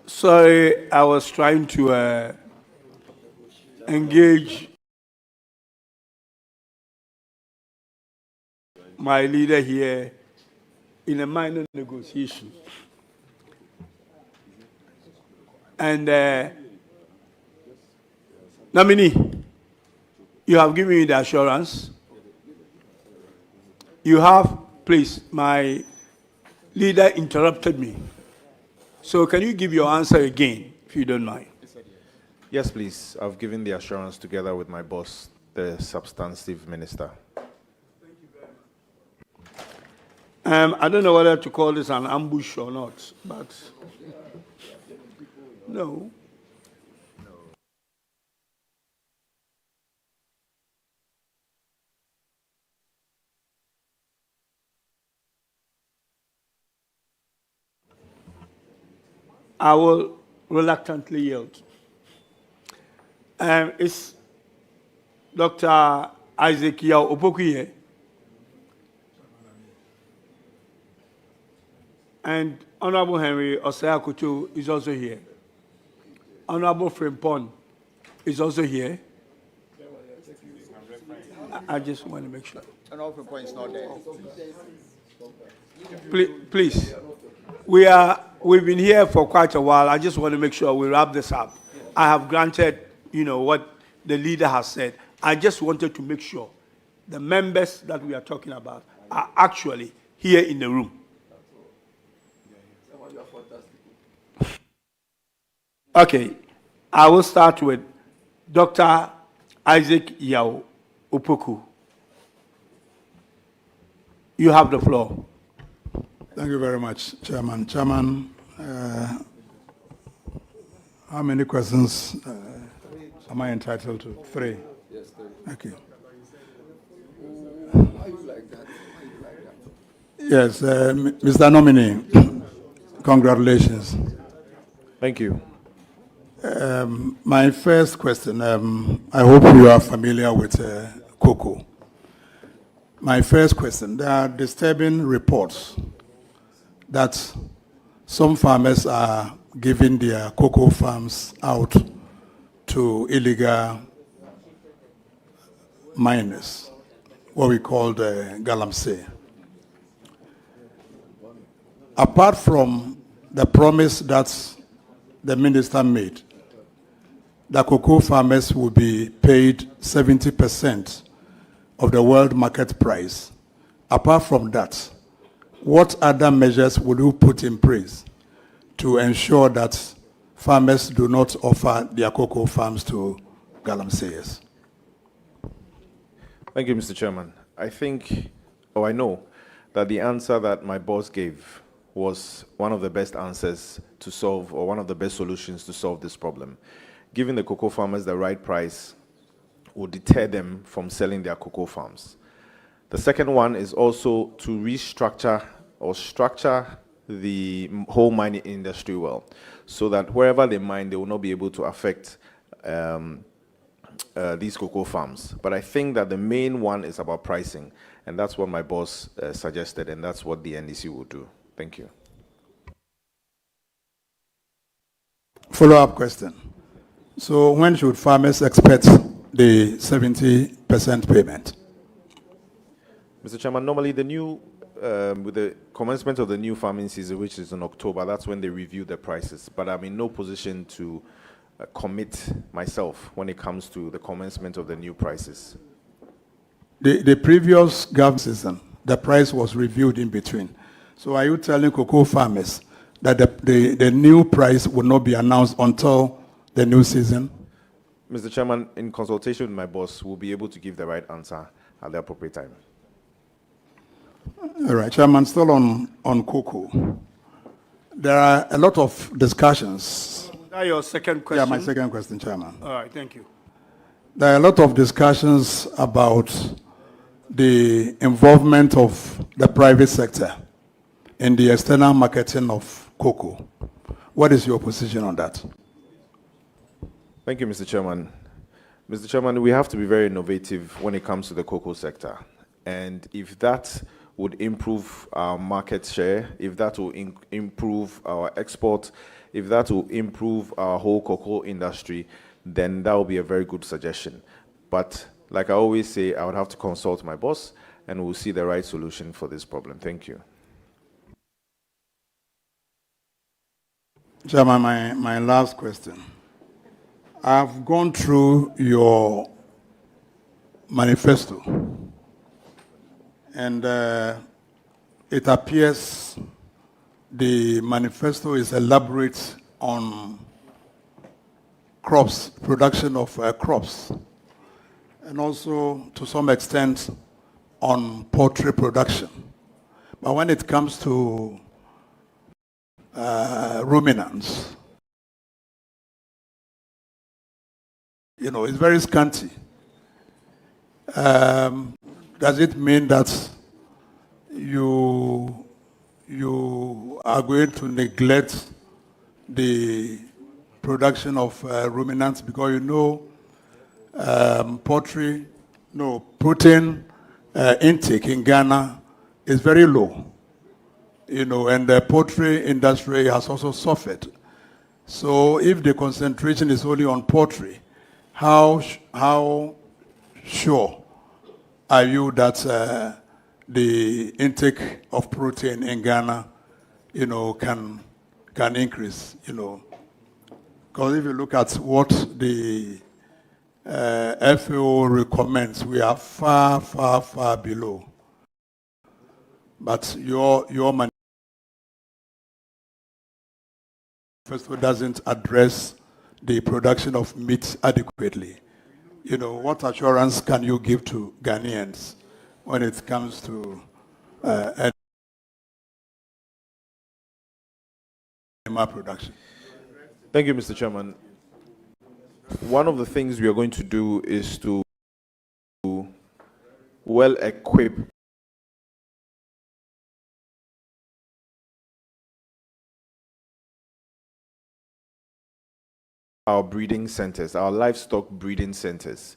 S4: Sorry, I was trying to engage my leader here in a minor negotiation. And Nominee, you have given me the assurance. You have, please, my leader interrupted me. So can you give your answer again, if you don't mind?
S1: Yes, please. I've given the assurance together with my boss, the substantive minister.
S4: I don't know whether to call this an ambush or not, but no. I will reluctantly yield. Is Dr. Isaac Yao Opoku here? And Honorable Henry Osei-Akutu is also here. Honorable Frimpong is also here. I just want to make sure.
S5: Honorable Frimpong is not there.
S4: Please, we've been here for quite a while. I just want to make sure we wrap this up. I have granted, what the leader has said. I just wanted to make sure the members that we are talking about are actually here in the room. Okay, I will start with Dr. Isaac Yao Opoku. You have the floor.
S6: Thank you very much, Chairman. Chairman, how many questions am I entitled to? 3.
S5: Yes, 3.
S6: Okay.
S5: Why you like that?
S6: Yes, Mr. Nominee, congratulations.
S1: Thank you.
S6: My first question, I hope you are familiar with cocoa. My first question, there are disturbing reports that some farmers are giving their cocoa farms out to illegal miners, what we call the galamsey. Apart from the promise that the minister made, the cocoa farmers will be paid 70% of the world market price. Apart from that, what other measures will you put in place to ensure that farmers do not offer their cocoa farms to galamseyers?
S1: Thank you, Mr. Chairman. I know that the answer that my boss gave was one of the best answers to solve, or one of the best solutions to solve this problem. Giving the cocoa farmers the right price will deter them from selling their cocoa farms. The second one is also to restructure or structure the whole mining industry well, so that wherever they mine, they will not be able to affect these cocoa farms. But I think that the main one is about pricing, and that's what my boss suggested, and that's what the NDC will do. Thank you.
S6: Follow-up question. So when should farmers expect the 70% payment?
S1: Mr. Chairman, normally the new, with the commencement of the new farming season, which is in October, that's when they review the prices. But I'm in no position to commit myself when it comes to the commencement of the new prices.
S6: The previous government season, the price was reviewed in between. So are you telling cocoa farmers that the new price will not be announced until the new season?
S1: Mr. Chairman, in consultation with my boss, we'll be able to give the right answer at the appropriate time.
S6: All right, Chairman, still on cocoa. There are a lot of discussions.
S4: Is that your second question?
S6: Yeah, my second question, Chairman.
S4: All right, thank you.
S6: There are a lot of discussions about the involvement of the private sector in the external marketing of cocoa. What is your position on that?
S1: Thank you, Mr. Chairman. Mr. Chairman, we have to be very innovative when it comes to the cocoa sector. And if that would improve our market share, if that will improve our export, if that will improve our whole cocoa industry, then that will be a very good suggestion. But like I always say, I would have to consult my boss, and we'll see the right solution for this problem. Thank you.
S6: Chairman, my last question. I've gone through your manifesto, and it appears the manifesto is elaborate on crops, production of crops, and also to some extent on poultry production. But when it comes to ruminants, it's very scanty. Does it mean that you are going to neglect the production of ruminants, because protein intake in Ghana is very low, and the poultry industry has also suffered. So if the concentration is only on poultry, how sure are you that the intake of protein in Ghana, can increase, Because if you look at what the FAO recommends, we are far, far, far below. But your manifesto doesn't address the production of meat adequately. What assurance can you give to Ghanaians when it comes to animal production?
S1: Thank you, Mr. Chairman. One of the things we are going to do is to well equip our breeding centers, our livestock breeding centers.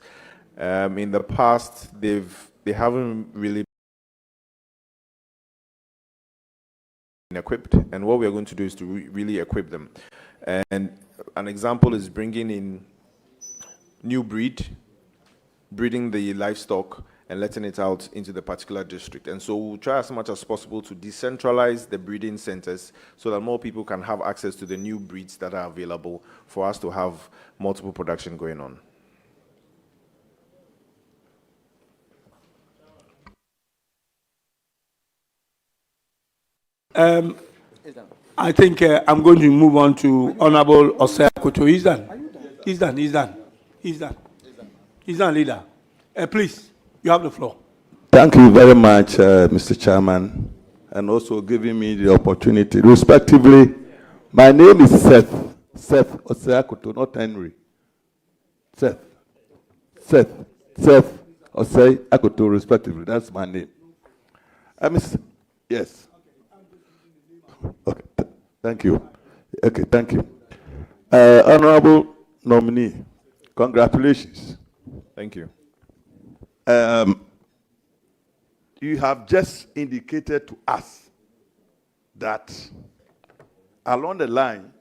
S1: In the past, they haven't really been equipped, and what we are going to do is to really equip them. And an example is bringing in new breeding the livestock and letting it out into the particular district. And so we'll try as much as possible to decentralize the breeding centers so that more people can have access to the new breeds that are available for us to have multiple production going on.
S4: I think I'm going to move on to Honorable Osei Akoto. He's done, leader. Please, you have the floor.
S7: Thank you very much, Mr. Chairman, and also giving me the opportunity. Respectively, my name is Seth Osei Akoto, not Henry. Seth Osei Akoto, respectively. That's my name. Yes. Okay. Thank you. Okay. Thank you. Honorable Nominee, congratulations.
S1: Thank you.
S7: You have just indicated to us that along the line,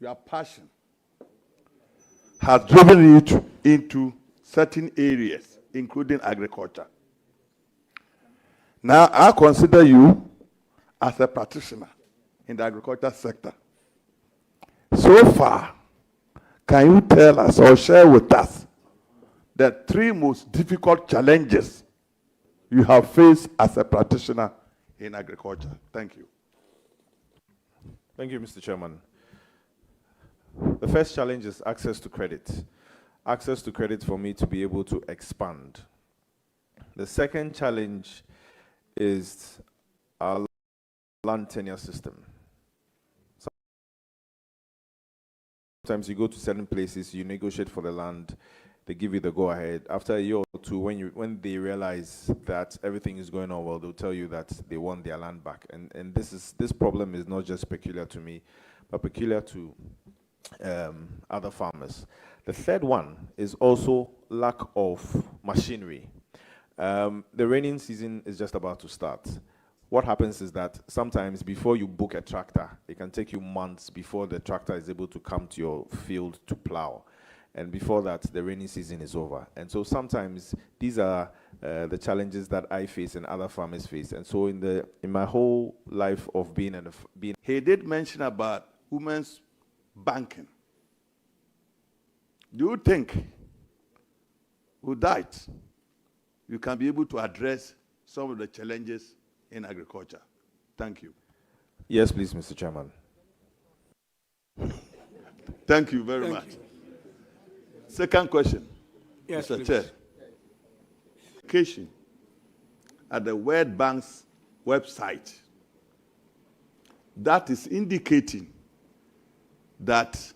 S7: your passion has driven you into certain areas, including agriculture. Now, I consider you as a practitioner in the agriculture sector. So far, can you tell us or share with us the 3 most difficult challenges you have faced as a practitioner in agriculture? Thank you.
S1: Thank you, Mr. Chairman. The first challenge is access to credit. Access to credit for me to be able to expand. The second challenge is our land tenure system. Sometimes you go to certain places, you negotiate for the land, they give you the go-ahead. After a year or two, when they realize that everything is going on well, they'll tell you that they want their land back. And this problem is not just peculiar to me, but peculiar to other farmers. The third one is also lack of machinery. The raining season is just about to start. what happens is that sometimes before you book a tractor, it can take you months before the tractor is able to come to your field to plow. And before that, the rainy season is over. And so sometimes these are the challenges that I face and other farmers face. And so in my whole life of being
S7: He did mention about women's banking. Do you think with that you can be able to address some of the challenges in agriculture? Thank you.
S1: Yes, please, Mr. Chairman.
S7: Thank you very much. Second question,
S4: Yes,
S7: Mr.
S4: please.
S7: Chair. Education at the World Bank's website that is indicating that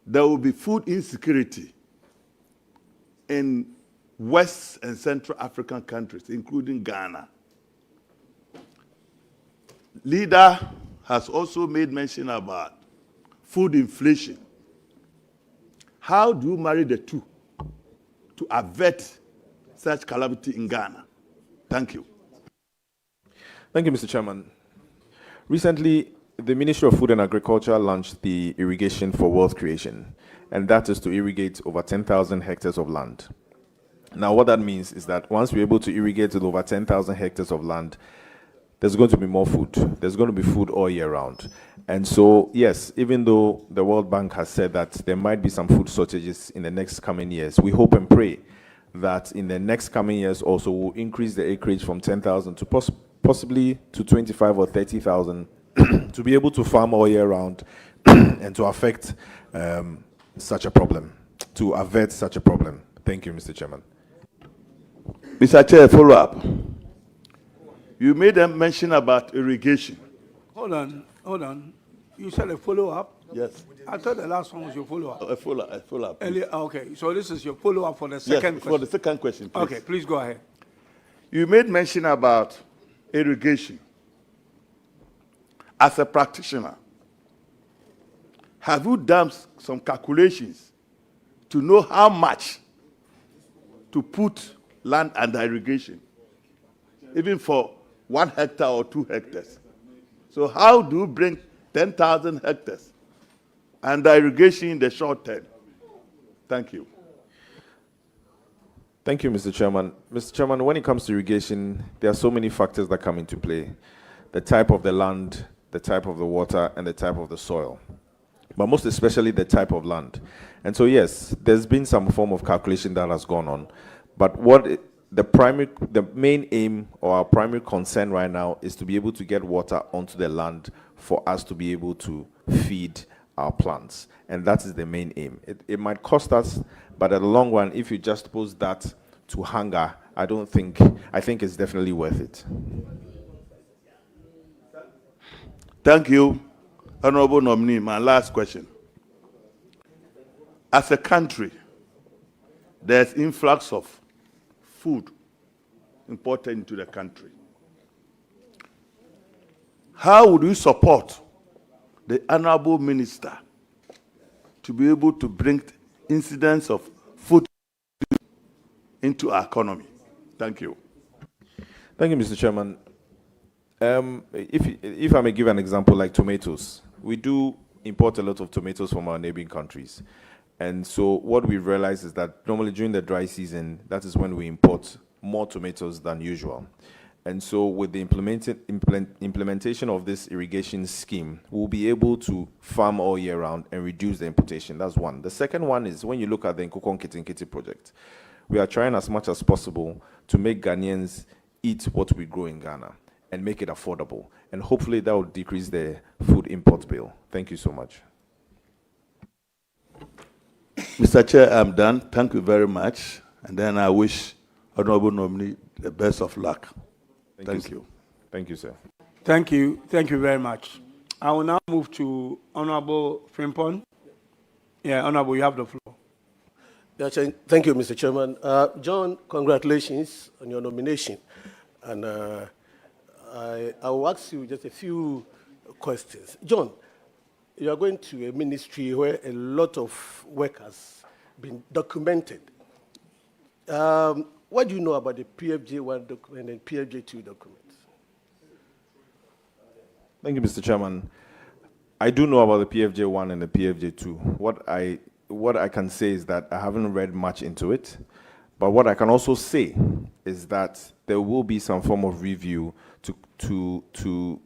S7: there will be food insecurity in West and Central African countries, including Ghana. Leader has also made mention about food inflation. How do you marry the two to avert such calamity in Ghana? Thank you.
S1: Thank you, Mr. Chairman. Recently, the Ministry of Food and Agriculture launched the Irrigation for Wealth Creation, and that is to irrigate over 10,000 hectares of land. Now, what that means is that once we're able to irrigate with over 10,000 hectares of land, there's going to be more food. There's going to be food all year round. And so, yes, even though the World Bank has said that there might be some food shortages in the next coming years, we hope and pray that in the next coming years also we'll increase the acreage from 10,000 to possibly to 25 or 30,000 to be able to farm all year round and to affect such a problem, to avert such a problem. Thank you, Mr. Chairman.
S7: Mr. Chair, follow up. You made a mention about irrigation.
S4: Hold on. You said a follow-up?
S7: Yes.
S4: I thought the last one was your follow-up.
S7: A follow-up.
S4: Earlier, okay, so this is your follow-up for the
S7: Yes,
S4: second
S7: for
S4: question.
S7: the second question, please.
S4: Okay, please go ahead.
S7: You made mention about irrigation. As a practitioner, have you done some calculations to know how much to put land under irrigation, even for 1 hectare or 2 hectares? So how do you bring 10,000 hectares under irrigation in the short term? Thank you.
S1: Thank you, Mr. Chairman. Mr. Chairman, when it comes to irrigation, there are so many factors that come into play. The type of the land, the type of the water, and the type of the soil. But most especially the type of land. And so, yes, there's been some form of calculation that has gone on. But the main aim or our primary concern right now is to be able to get water onto the land for us to be able to feed our plants. And that is the main aim. It might cost us, but at the long run, if you just pose that to hunger, I think it's definitely worth it.
S7: Thank you, Honorable Nominee. My last question. As a country, there's influx of food imported into the country. How would you support the Honorable Minister to be able to bring incidence of food into our economy? Thank you.
S1: Thank you, Mr. Chairman. If I may give an example like tomatoes, we do import a lot of tomatoes from our neighboring countries. And so what we realize is that normally during the dry season, that is when we import more tomatoes than usual. And so with the implementation of this irrigation scheme, we'll be able to farm all year round and reduce the importation. That's one. The second one is when you look at the Nkukon Kitinkiti project, we are trying as much as possible to make Ghanaians eat what we grow in Ghana and make it affordable. And hopefully that will decrease the food import bill. Thank you so much.
S7: Mr. Chair, I'm done. Thank you very much. And then I wish Honorable Nominee the best of luck. Thank you.
S1: Thank you, sir.
S4: Thank you. Thank you very much. I will now move to Honorable Frimpon. Yeah, Honorable, you have the floor.
S8: Yeah, thank you, Mr. Chairman. John, congratulations on your nomination. And I will ask you just a few questions. John, you are going to a ministry where a lot of work has been documented. What do you know about the PFJ1 document and PFJ2 documents?
S1: Thank you, Mr. Chairman. I do know about the PFJ1 and the PFJ2. What I can say is that I haven't read much into it, but what I can also say is that there will be some form of review to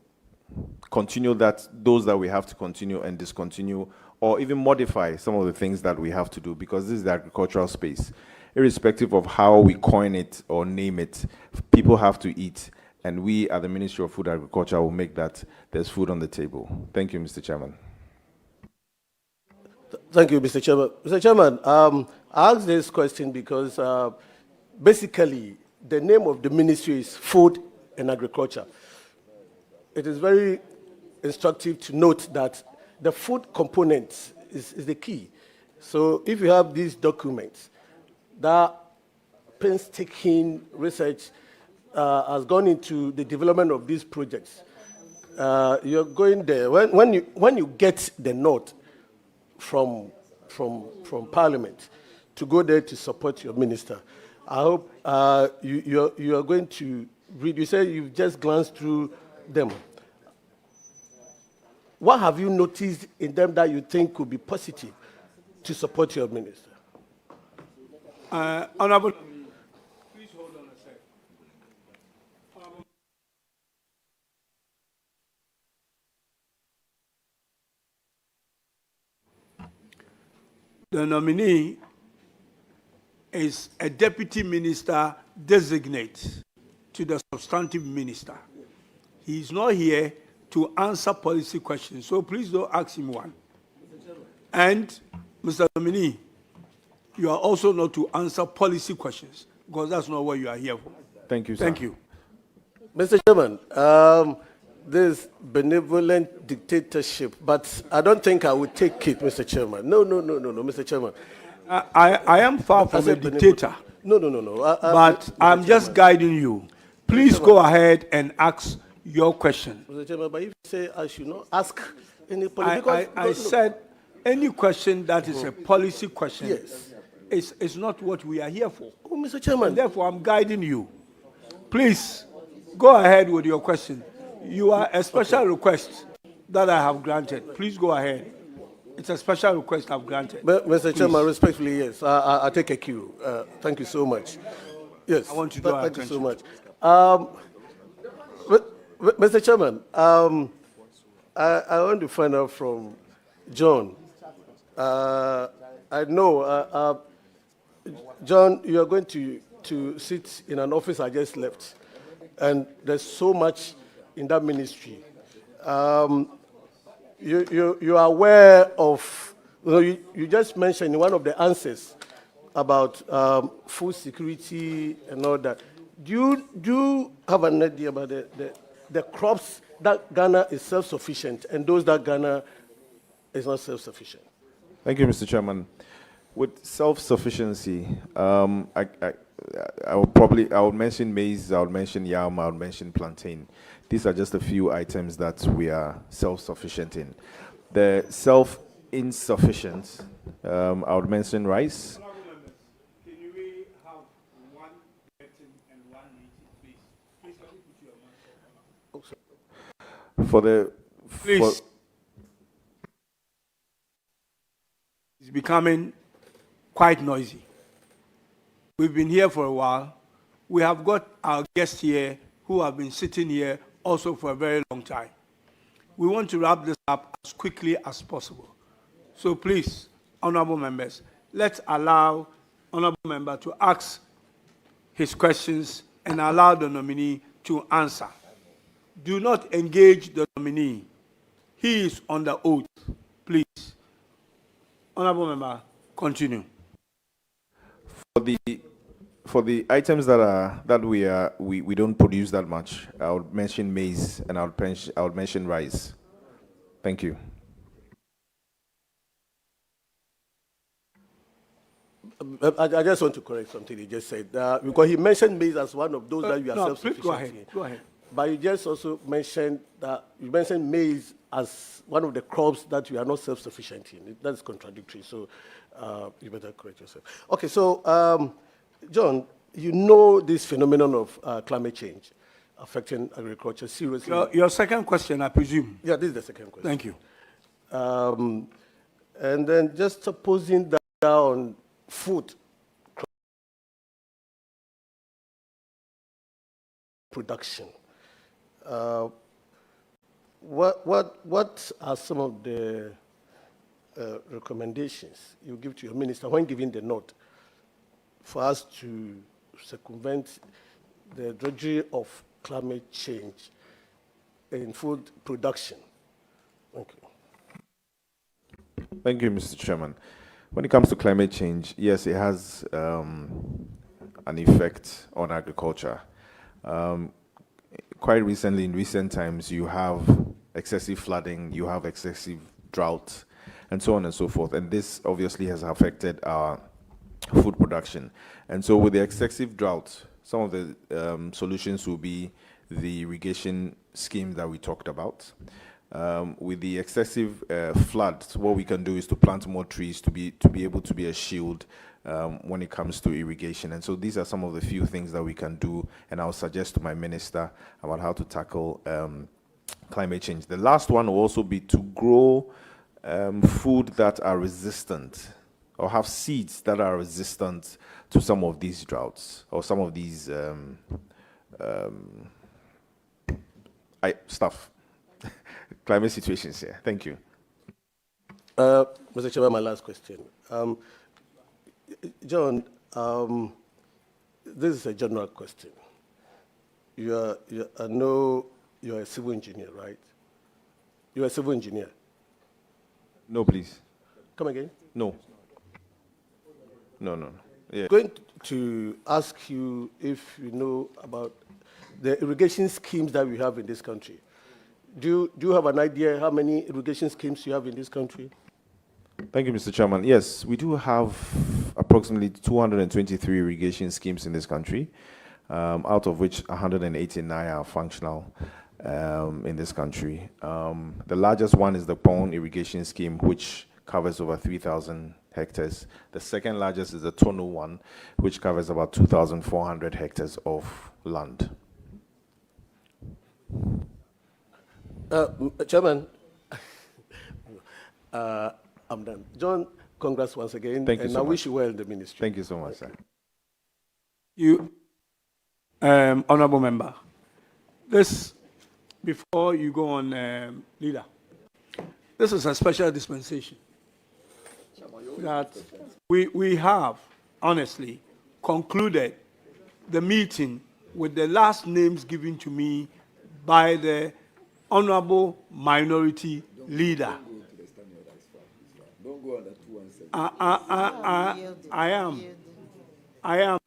S1: continue those that we have to continue and discontinue, or even modify some of the things that we have to do, because this is the agricultural space. Irrespective of how we coin it or name it, people have to eat, and we at the Ministry of Food and Agriculture will make that there's food on the table. Thank you, Mr. Chairman.
S8: Thank you, Mr. Chairman. Mr. Chairman, I asked this question because basically the name of the ministry is Food and Agriculture. It is very instructive to note that the food component is the key. So if you have these documents, that painstaking research has gone into the development of these projects. You're going there. When you get the note from Parliament to go there to support your minister, I hope you are going to read. You say you've just glanced through them. What have you noticed in them that you think could be positive to support your minister?
S4: Honorable, please hold on a second. The nominee is a deputy minister designate to the substantive minister. He is not here to answer policy questions, so please don't ask him one. And, Mr. Nominee, you are also not to answer policy questions, because that's not what you are here for.
S1: Thank you, sir.
S4: Thank you.
S8: Mr. Chairman, this benevolent dictatorship, but I don't think I would take it, Mr. Chairman. No, Mr. Chairman.
S4: I am far from a dictator.
S8: No.
S4: But I'm just guiding you. Please go ahead and ask your question.
S8: Mr. Chairman, but if you say I should not ask any political...
S4: I said any question that is a policy question,
S8: yes,
S4: is not what we are here for.
S8: Oh, Mr. Chairman.
S4: And therefore, I'm guiding you. Please, go ahead with your question. You are a special request that I have granted. Please go ahead. It's a special request I've granted.
S8: Mr. Chairman, respectfully, yes, I take a cue. Thank you so much. Yes,
S4: I want to draw
S8: thank you
S4: attention.
S8: so much. Mr. Chairman, I want to find out from John. I know, John, you are going to sit in an office I just left, and there's so much in that ministry. You are aware of, you just mentioned in one of the answers about food security and all that. Do you have an idea about the crops that Ghana is self-sufficient and those that Ghana is not self-sufficient?
S1: Thank you, Mr. Chairman. With self-sufficiency, I would mention maize, I would mention yam, I would mention plantain. These are just a few items that we are self-sufficient in. The self-insufficient, I would mention rice.
S4: Can we have one getting and one meeting, please? Please, can you put your mic
S1: For the...
S4: Please. It's becoming quite noisy. We've been here for a while. We have got our guests here who have been sitting here also for a very long time. We want to wrap this up as quickly as possible. So please, honorable members, let's allow honorable member to ask his questions and allow the nominee to answer. Do not engage the nominee. He is under oath. Please. Honorable member, continue.
S1: For the items that we don't produce that much, I would mention maize and I would mention rice. Thank you.
S8: I just want to correct something he just said, because he mentioned maize as one of those that you are self-sufficient
S4: Please go ahead.
S8: in.
S4: Go ahead.
S8: But you just also mentioned that you mentioned maize as one of the crops that you are not self-sufficient in. That's contradictory, so you better correct yourself. Okay, so John, you know this phenomenon of climate change. affecting agriculture seriously.
S4: Your second question, I presume.
S8: Yeah, this is the second question.
S4: Thank you.
S8: And then just supposing that on food production, what are some of the recommendations you give to your minister when giving the nod for us to circumvent the drudgery of climate change in food production? Thank you.
S1: Thank you, Mr. Chairman. When it comes to climate change, yes, it has an effect on agriculture. Quite recently, in recent times, you have excessive flooding, you have excessive drought, and so on and so forth. And this obviously has affected our food production. And so with the excessive drought, some of the solutions will be the irrigation scheme that we talked about. With the excessive floods, what we can do is to plant more trees to be able to be a shield when it comes to irrigation. And so these are some of the few things that we can do, and I'll suggest to my minister about how to tackle climate change. The last one will also be to grow food that are resistant, or have seeds that are resistant to some of these droughts, or some of these climate situations here. Thank you.
S8: Mr. Chairman, my last question. John, this is a general question. I know you're a civil engineer, right? You're a civil engineer.
S1: No, please.
S8: Come again?
S1: No. Yeah.
S8: I'm going to ask you if you know about the irrigation schemes that we have in this country. Do you have an idea how many irrigation schemes you have in this country?
S1: Thank you, Mr. Chairman. Yes, we do have approximately 223 irrigation schemes in this country, out of which 189 are functional in this country. The largest one is the Pond Irrigation Scheme, which covers over 3,000 hectares. The second largest is the Tono one, which covers about 2,400 hectares of land.
S8: Chairman, I'm done. John, congrats once again.
S1: Thank you
S8: and
S1: so
S8: I
S1: much.
S8: wish you well in the ministry.
S1: Thank you so much, sir.
S4: You, honorable member, this, before you go on, leader, this is a special dispensation that we have, honestly, concluded the meeting with the last names given to me by the honorable minority leader. I am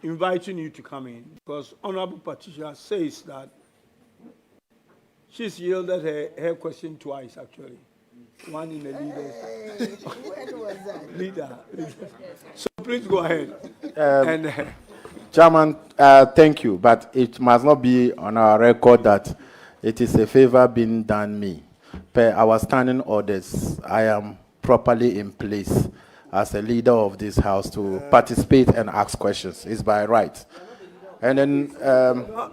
S4: inviting you to come in because Honorable Patricia says that she's yielded her question twice, actually. One in the leader's.
S9: When was that?
S4: Leader. So please go ahead.
S10: Chairman, thank you, but it must not be on our record that it is a favor being done me. Per our standing orders, I am properly in place as a leader of this house to participate and ask questions. It's by right. And then...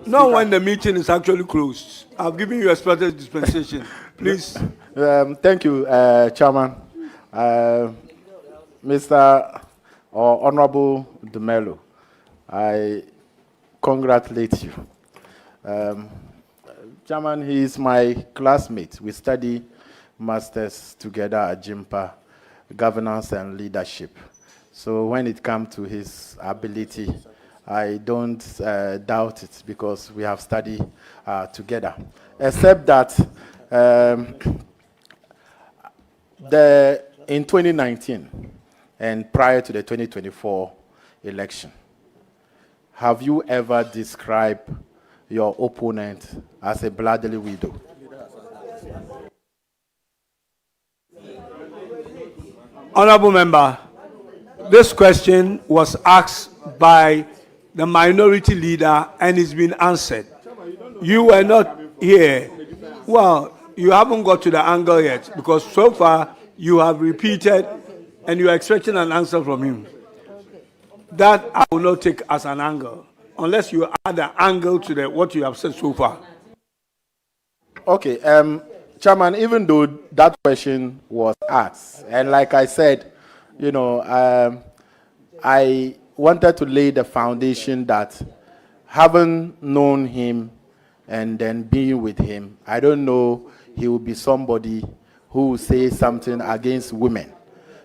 S4: not when the meeting is actually closed. I've given you a special dispensation. Please.
S10: Thank you, Chairman. Mr. or Honorable Dumelo, I congratulate you. Chairman, he is my classmate. We study masters together at Jimpa, governance and leadership. So when it comes to his ability, I don't doubt it because we have studied together. Except that in 2019 and prior to the 2024 election, have you ever described your opponent as a bloodily widow?
S4: Honorable member, this question was asked by the minority leader and it's been answered. You were not here. Well, you haven't got to the angle yet because so far you have repeated and you are expecting an answer from him. That I will not take as an angle. unless you add an angle to what you have said so far.
S10: Okay, Chairman, even though that question was asked, and like I said, you know, I wanted to lay the foundation that having known him and then being with him, I don't know he will be somebody who will say something against women.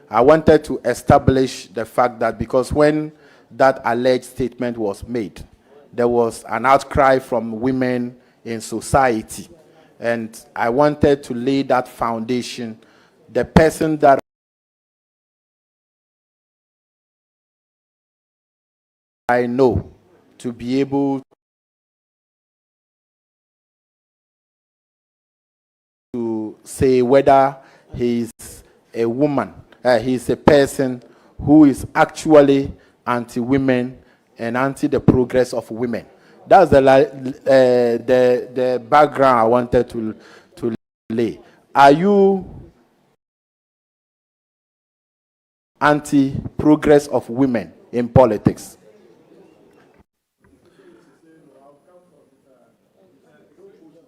S10: I wanted to establish the fact that because when that alleged statement was made, there was an outcry from women in society. And I wanted to lay that foundation. The person that I know to be able to say whether he's a woman, he's a person who is actually anti-women and anti the progress of women. That's the background I wanted to lay. Are you anti-progress of women in politics?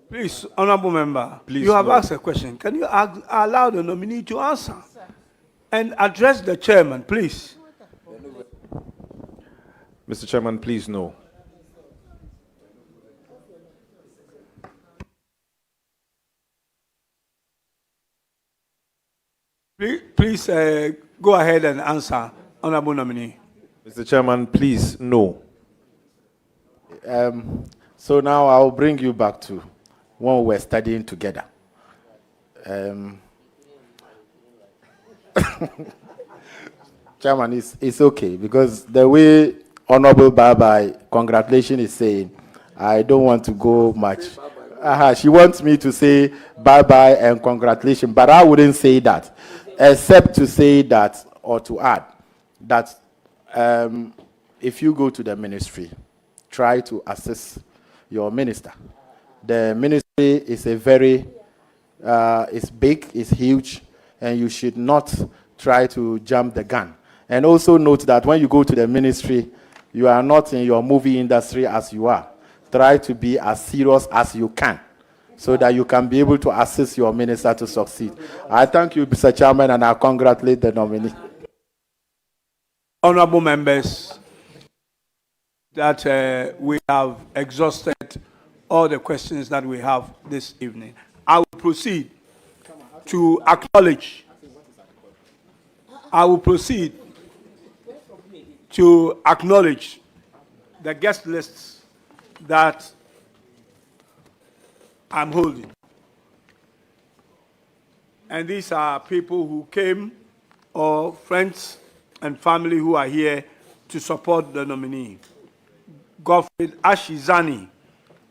S4: Please, honorable member,
S1: Please,
S4: you have
S1: no.
S4: asked a question. Can you allow the nominee to answer and address the chairman, please?
S1: Mr. Chairman, please no.
S4: Please go ahead and answer, honorable nominee.
S1: Mr. Chairman, please no.
S10: So now I'll bring you back to when we were studying together. Chairman, it's okay because the way Honorable Bye-Bye, congratulations, is saying, I don't want to go much. She wants me to say bye-bye and congratulations, but I wouldn't say that, except to say that, or to add, that if you go to the ministry, try to assist your minister. The ministry is a very, it's big, it's huge, and you should not try to jump the gun. And also note that when you go to the ministry, you are not in your movie industry as you are. Try to be as serious as you can so that you can be able to assist your minister to succeed. I thank you, Mr. Chairman, and I congratulate the nominee.
S4: Honorable members, that we have exhausted all the questions that we have this evening. I will proceed to acknowledge. I will proceed to acknowledge the guest lists that I'm holding. And these are people who came, or friends and family who are here to support the nominee. Godfrey Ashizani,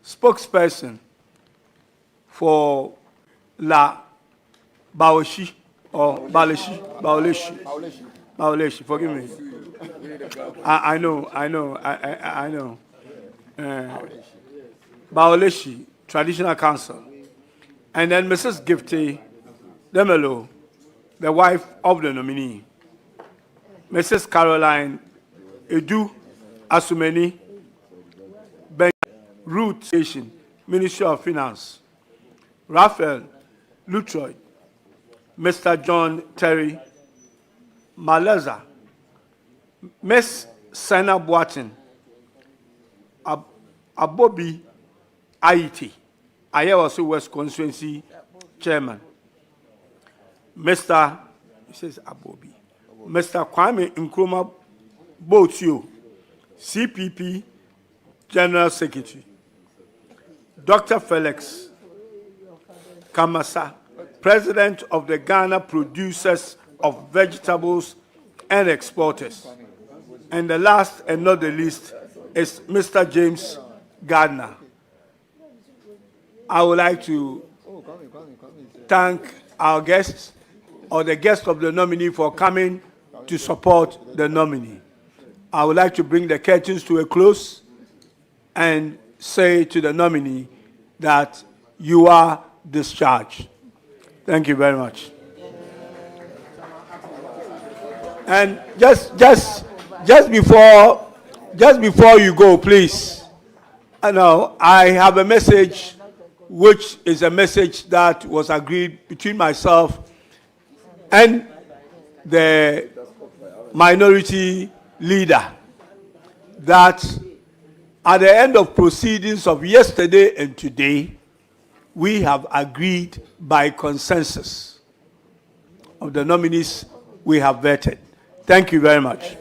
S4: spokesperson for La Baoshi, or Baoleshi, forgive me. I know. Baoleshi, Traditional Council. And then Mrs. Gifty Dumelo, the wife of the nominee. Mrs. Caroline Edu Asumeni, Root Station, Ministry of Finance. Raphael Lutroy, Mr. John Terry Maleza, Miss Sana Boatin, Abobi Aiti, Ayawasu West Constituency Chairman. Mr. He says Abobi. Mr. Kwame Nkrumah Botio, CPP General Secretary. Dr. Felix Kamasa, President of the Ghana Producers of Vegetables and Exporters. And the last and not the least is Mr. James Gardner. I would like to thank our guests, or the guests of the nominee, for coming to support the nominee. I would like to bring the curtains to a close and say to the nominee that you are discharged. Thank you very much. And just before just before you go, please, I have a message which is a message that was agreed between myself and the minority leader, that at the end of proceedings of yesterday and today, we have agreed by consensus of the nominees we have vetted. Thank you very much.